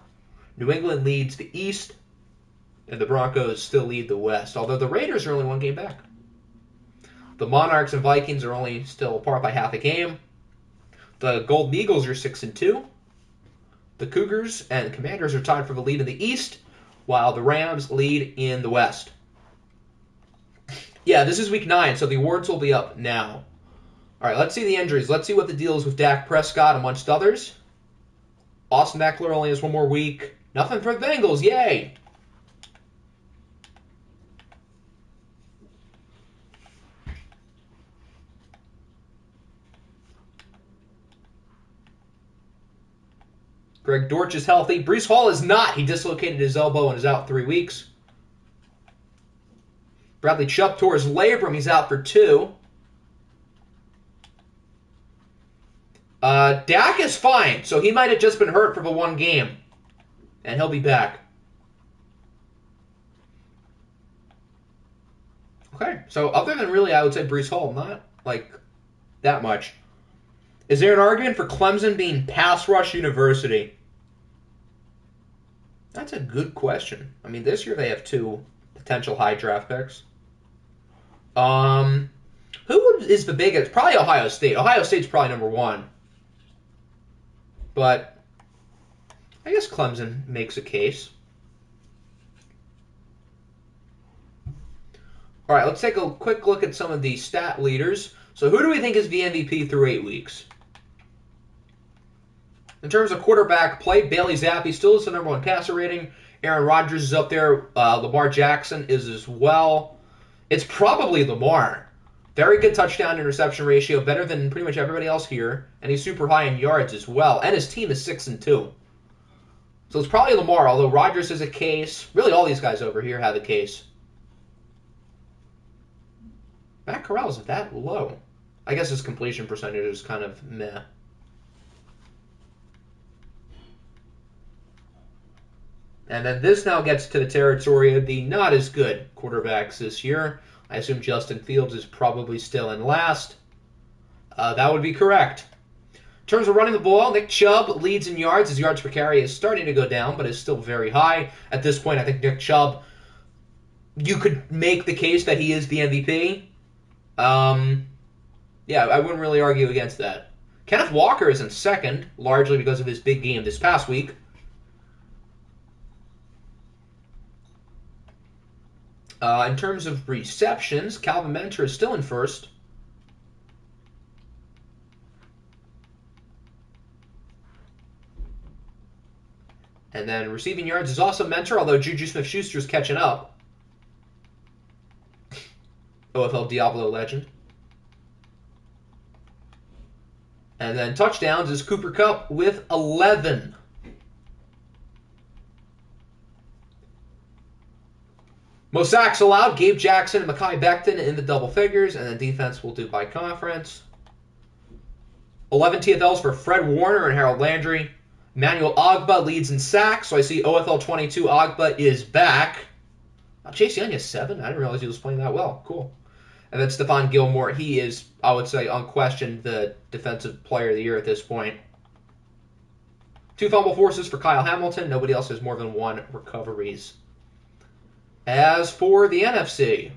New England leads the East, and the Broncos still lead the West, although the Raiders are only 1 game back. The Monarchs and Vikings are only still apart by half a game. The Golden Eagles are 6-2. The Cougars and Commanders are tied for the lead in the East, while the Rams lead in the West. Yeah, this is week 9, so the awards will be up now. All right, let's see the injuries. Let's see what the deal is with Dak Prescott, amongst others. Austin Eckler only has 1 more week. Nothing for the Bengals, yay! Greg Dortch is healthy. Breece Hall is not. He dislocated his elbow and is out 3 weeks. Bradley Chubb tore his labrum. He's out for 2. Dak is fine, so he might have just been hurt for the 1 game. And he'll be back. Okay, so other than really, I would say Breece Hall, not like that much. Is there an argument for Clemson being pass rush university? That's a good question. I mean, this year they have 2 potential high draft picks. Who is the biggest? Probably Ohio State. Ohio State's probably number 1. But I guess Clemson makes a case. All right, let's take a quick look at some of the stat leaders. So who do we think is the MVP through 8 weeks? In terms of quarterback play, Bailey Zappi still is the number 1 passer rating. Aaron Rodgers is up there. Lamar Jackson is as well. It's probably Lamar. Very good touchdown-interception ratio, better than pretty much everybody else here. And he's super high in yards as well. And his team is 6-2. So it's probably Lamar, although Rodgers has a case. Really, all these guys over here have a case. Matt Corral's that low. I guess his completion percentage is kind of meh. And then this now gets to the territory of the not as good quarterbacks this year. I assume Justin Fields is probably still in last. That would be correct. In terms of running the ball, Nick Chubb leads in yards. His yards per carry is starting to go down, but is still very high. At this point, I think Nick Chubb, you could make the case that he is the MVP. Yeah, I wouldn't really argue against that. Kenneth Walker is in second, largely because of his big game this past week. In terms of receptions, Calvin Mentor is still in first. And then receiving yards is also Mentor, although Juju Smith-Schuster is catching up. OFL Diablo legend. And then touchdowns is Cooper Kupp with 11. Most sacks allowed, Gabe Jackson and Mekhi Becton in the double figures, and then defense will do by conference. 11 TFLs for Fred Warner and Harold Landry. Emmanuel Ogbah leads in sacks, so I see OFL 22 Ogbah is back. Chase Young is 7. I didn't realize he was playing that well. Cool. And then Stephon Gilmore, he is, I would say, unquestioned the defensive player of the year at this point. 2 fumble forces for Kyle Hamilton. Nobody else has more than 1 recoveries. As for the NFC,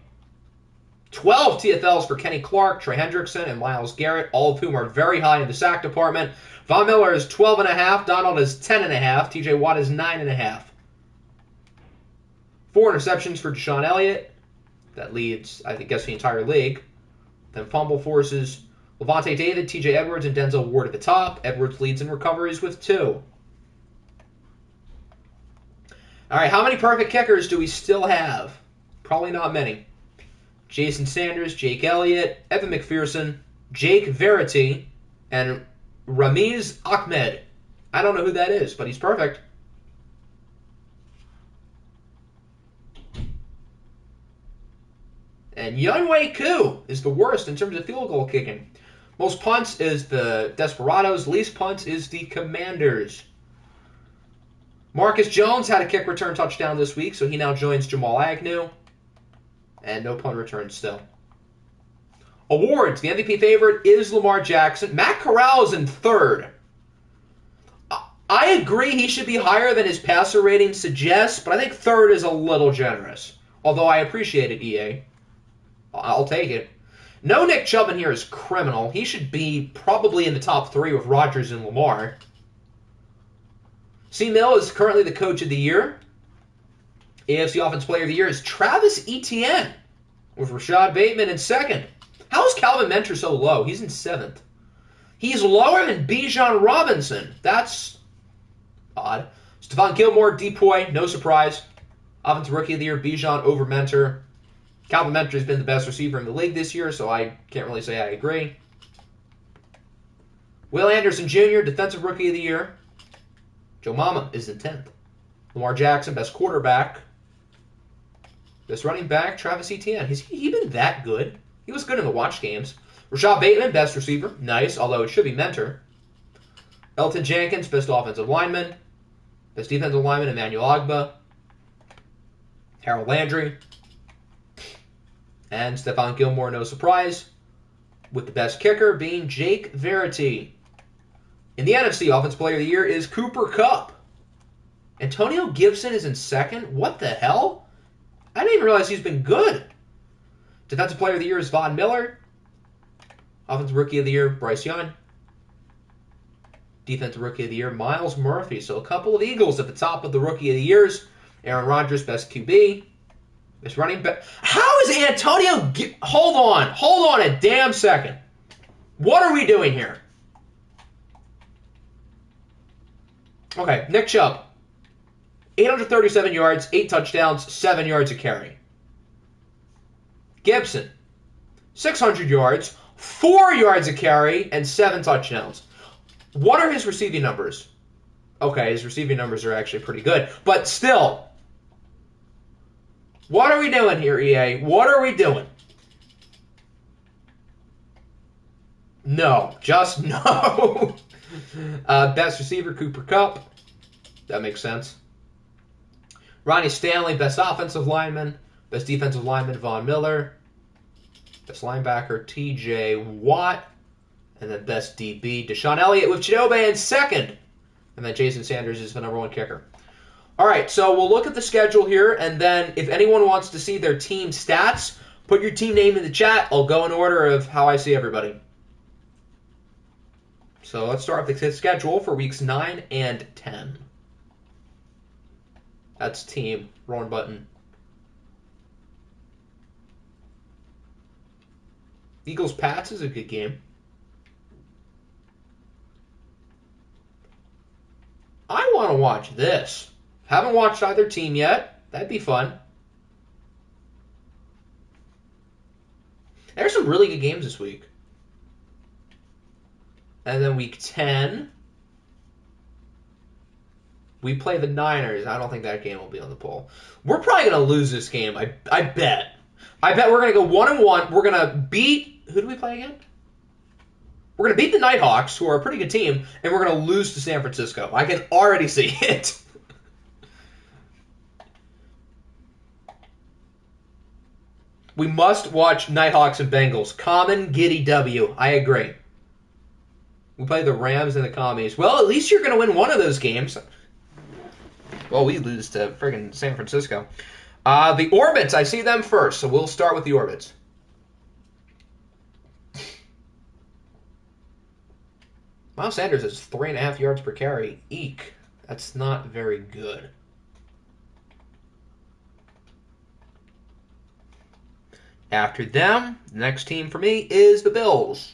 12 TFLs for Kenny Clark, Trey Hendrickson, and Myles Garrett, all of whom are very high in the sack department. Von Miller is 12.5. Donald is 10.5. TJ Watt is 9.5. 4 interceptions for Deshaun Elliott. That leads, I guess, the entire league. Then fumble forces, Levante David, TJ Edwards, and Denzel Ward at the top. Edwards leads in recoveries with 2. All right, how many perfect kickers do we still have? Probably not many. Jason Sanders, Jake Elliott, Evan McPherson, Jake Verity, and Ramiz Ahmed. I don't know who that is, but he's perfect. And Younghoe Koo is the worst in terms of field goal kicking. Most punts is the Desperados. Least punts is the Commanders. Marcus Jones had a kick return touchdown this week, so he now joins Jamal Agnew. And no punt return still. Awards. The MVP favorite is Lamar Jackson. Matt Corral is in 3rd. I agree he should be higher than his passer rating suggests, but I think 3rd is a little generous. Although I appreciate it, EA. I'll take it. No Nick Chubb in here is criminal. He should be probably in the top 3 with Rodgers and Lamar. C. Mill is currently the coach of the year. AFC Offensive Player of the Year is Travis Etienne, with Rashad Bateman in 2nd. How is Calvin Mentor so low? He's in 7th. He's lower than Bijan Robinson. That's odd. Stephon Gilmore, Depoy, no surprise. Offensive Rookie of the Year, Bijan over Mentor. Calvin Mentor has been the best receiver in the league this year, so I can't really say I agree. Will Anderson Jr., Defensive Rookie of the Year. Joe Mama is in 10th. Lamar Jackson, best quarterback. Best running back, Travis Etienne. Has he been that good? He was good in the watch games. Rashad Bateman, best receiver. Nice, although it should be Mentor. Elton Jenkins, best offensive lineman. Best defensive lineman, Emmanuel Ogbah. Harold Landry. And Stephon Gilmore, no surprise, with the best kicker being Jake Verity. In the NFC, Offensive Player of the Year is Cooper Kupp. Antonio Gibson is in 2nd? What the hell? I didn't even realize he's been good. Defensive Player of the Year is Von Miller. Offensive Rookie of the Year, Bryce Young. Defensive Rookie of the Year, Myles Murphy. So a couple of Eagles at the top of the Rookie of the Years. Aaron Rodgers, best QB. Best running back. How is Antonio... Hold on a damn second. What are we doing here? Okay, Nick Chubb. 837 yards, 8 touchdowns, 7 yards a carry. Gibson. 600 yards, 4 yards a carry, and 7 touchdowns. What are his receiving numbers? Okay, his receiving numbers are actually pretty good. But still, what are we doing here, EA? What are we doing? No, just no. Best receiver, Cooper Kupp. That makes sense. Ronnie Stanley, best offensive lineman. Best defensive lineman, Von Miller. Best linebacker, TJ Watt. And then best DB, Deshaun Elliott with Chidobe in 2nd. And then Jason Sanders is the number 1 kicker. All right, so we'll look at the schedule here, and then if anyone wants to see their team stats, put your team name in the chat. I'll go in order of how I see everybody. So let's start with the schedule for weeks 9 and 10. That's team. Wrong button. Eagles-Pats is a good game. I want to watch this. Haven't watched either team yet. That'd be fun. There's some really good games this week. And then week 10, we play the Niners. I don't think that game will be on the poll. We're probably going to lose this game. I bet. I bet we're going to go 1-1. We're going to beat... Who do we play again? We're going to beat the Nighthawks, who are a pretty good team, and we're going to lose to San Francisco. I can already see it. We must watch Nighthawks and Bengals. Common giddy W. I agree. We play the Rams and the Commies. Well, at least you're going to win one of those games. Well, we lose to friggin' San Francisco. The Orbits, I see them first, so we'll start with the Orbits. Miles Sanders is 3.5 yards per carry. Eek. That's not very good. After them, the next team for me is the Bills.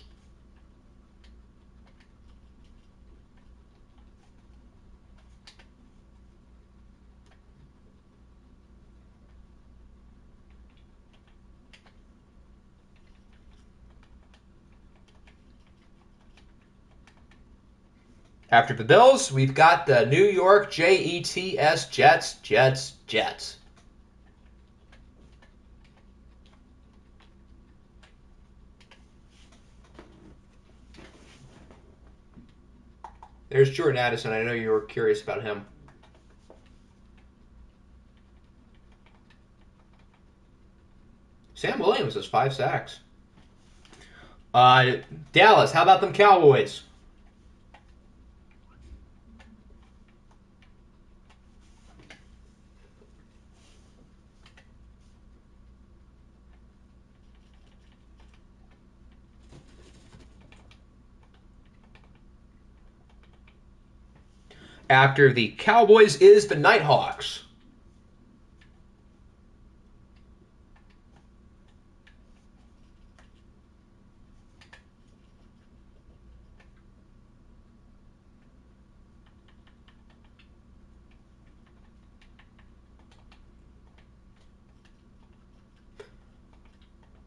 After the Bills, we've got the New York Jets, Jets. There's Jordan Addison. I know you were curious about him. Sam Williams has 5 sacks. Dallas, how about them Cowboys? After the Cowboys is the Nighthawks.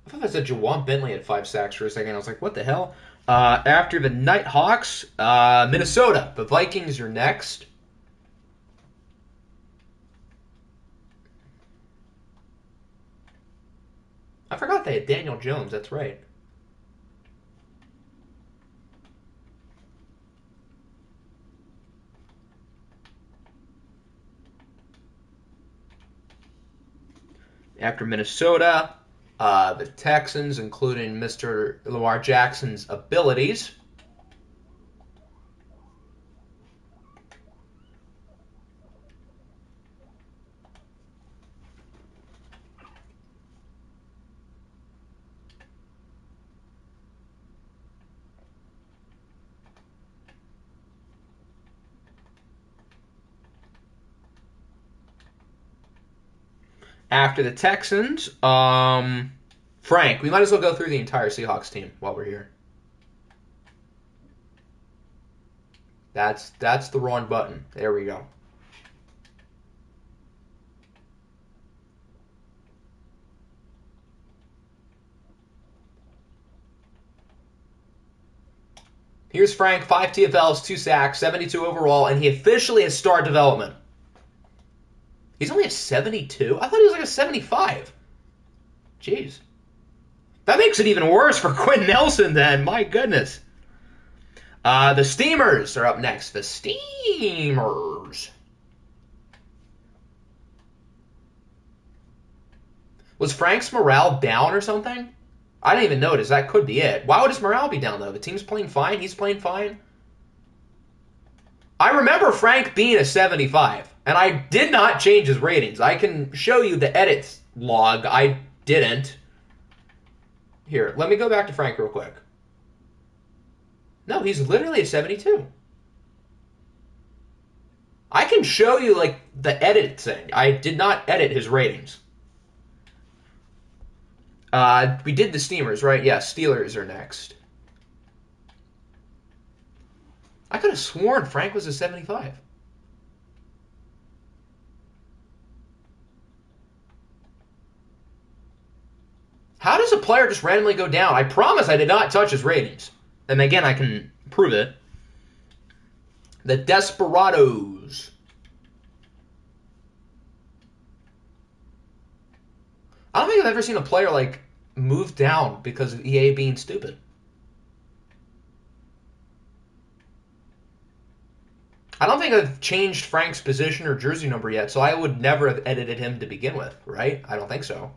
I thought that said Jawan Bentley had 5 sacks for a second. I was like, what the hell? After the Nighthawks, Minnesota. The Vikings are next. I forgot they had Daniel Jones. That's right. After Minnesota, the Texans, including Mr. Lamar Jackson's abilities. After the Texans, Frank, we might as well go through the entire Seahawks team while we're here. That's the wrong button. There we go. Here's Frank, 5 TFLs, 2 sacks, 72 overall, and he officially has started development. He's only a 72? I thought he was like a 75. Jeez. That makes it even worse for Quinn Nelson then. My goodness. The Steamers are up next. The Steamers. Was Frank's morale down or something? I didn't even notice. That could be it. Why would his morale be down, though? The team's playing fine. He's playing fine. I remember Frank being a 75. And I did not change his ratings. I can show you the edits log. I didn't. Here, let me go back to Frank real quick. No, he's literally a 72. I can show you, like, the edit thing. I did not edit his ratings. We did the Steamers, right? Yeah, Steelers are next. I could have sworn Frank was a 75. How does a player just randomly go down? I promise I did not touch his ratings. And again, I can prove it. The Desperados. I don't think I've ever seen a player like move down because of EA being stupid. I don't think I've changed Frank's position or jersey number yet, so I would never have edited him to begin with, right? I don't think so.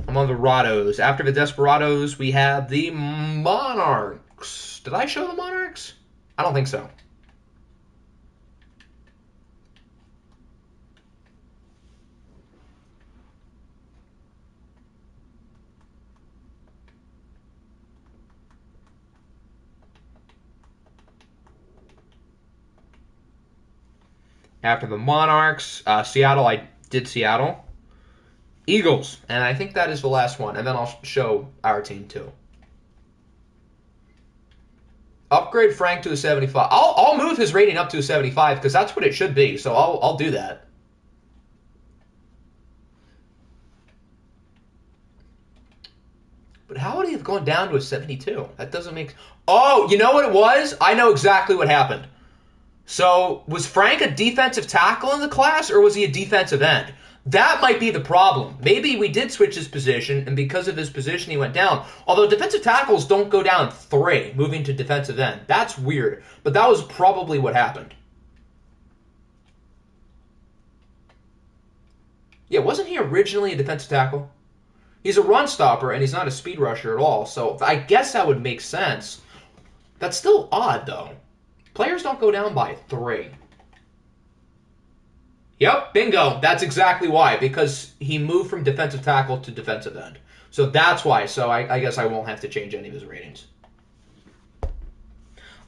Among the Rados. After the Desperados, we have the Monarchs. Did I show the Monarchs? I don't think so. After the Monarchs, Seattle, I did Seattle. Eagles, and I think that is the last one. And then I'll show our team too. Upgrade Frank to a 75. I'll move his rating up to a 75 because that's what it should be. So I'll do that. But how would he have gone down to a 72? That doesn't make... Oh, you know what it was? I know exactly what happened. So was Frank a defensive tackle in the class, or was he a defensive end? That might be the problem. Maybe we did switch his position, and because of his position, he went down. Although defensive tackles don't go down 3, moving to defensive end. That's weird, but that was probably what happened. Yeah, wasn't he originally a defensive tackle? He's a run stopper, and he's not a speed rusher at all, so I guess that would make sense. That's still odd, though. Players don't go down by 3. Yep, bingo. That's exactly why. Because he moved from defensive tackle to defensive end. So that's why. So I guess I won't have to change any of his ratings.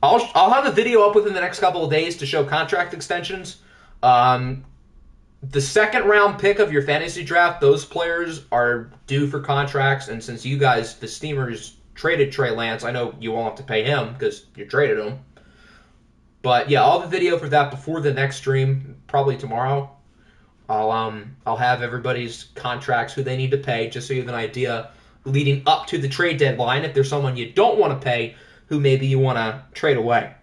I'll have a video up within the next couple of days to show contract extensions. The second round pick of your fantasy draft, those players are due for contracts. And since you guys, the Steamers, traded Trey Lance, I know you won't have to pay him because you traded him. But yeah, I'll have a video for that before the next stream, probably tomorrow. I'll have everybody's contracts, who they need to pay, just so you have an idea leading up to the trade deadline. If there's someone you don't want to pay, who maybe you want to trade away.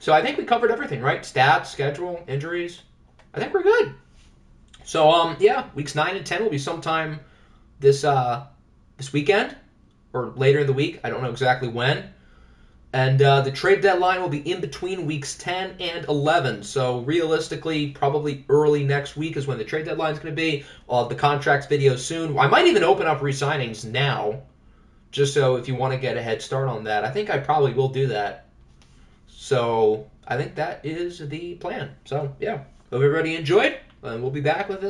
So I think we covered everything, right? Stats, schedule, injuries. I think we're good. So yeah, weeks 9 and 10 will be sometime this weekend or later in the week. I don't know exactly when. And the trade deadline will be in between weeks 10 and 11. So realistically, probably early next week is when the trade deadline is going to be. I'll have the contracts video soon. I might even open up re-signings now, just so if you want to get a head start on that. I think I probably will do that. So I think that is the plan. So yeah, hope everybody enjoyed. And we'll be back with it.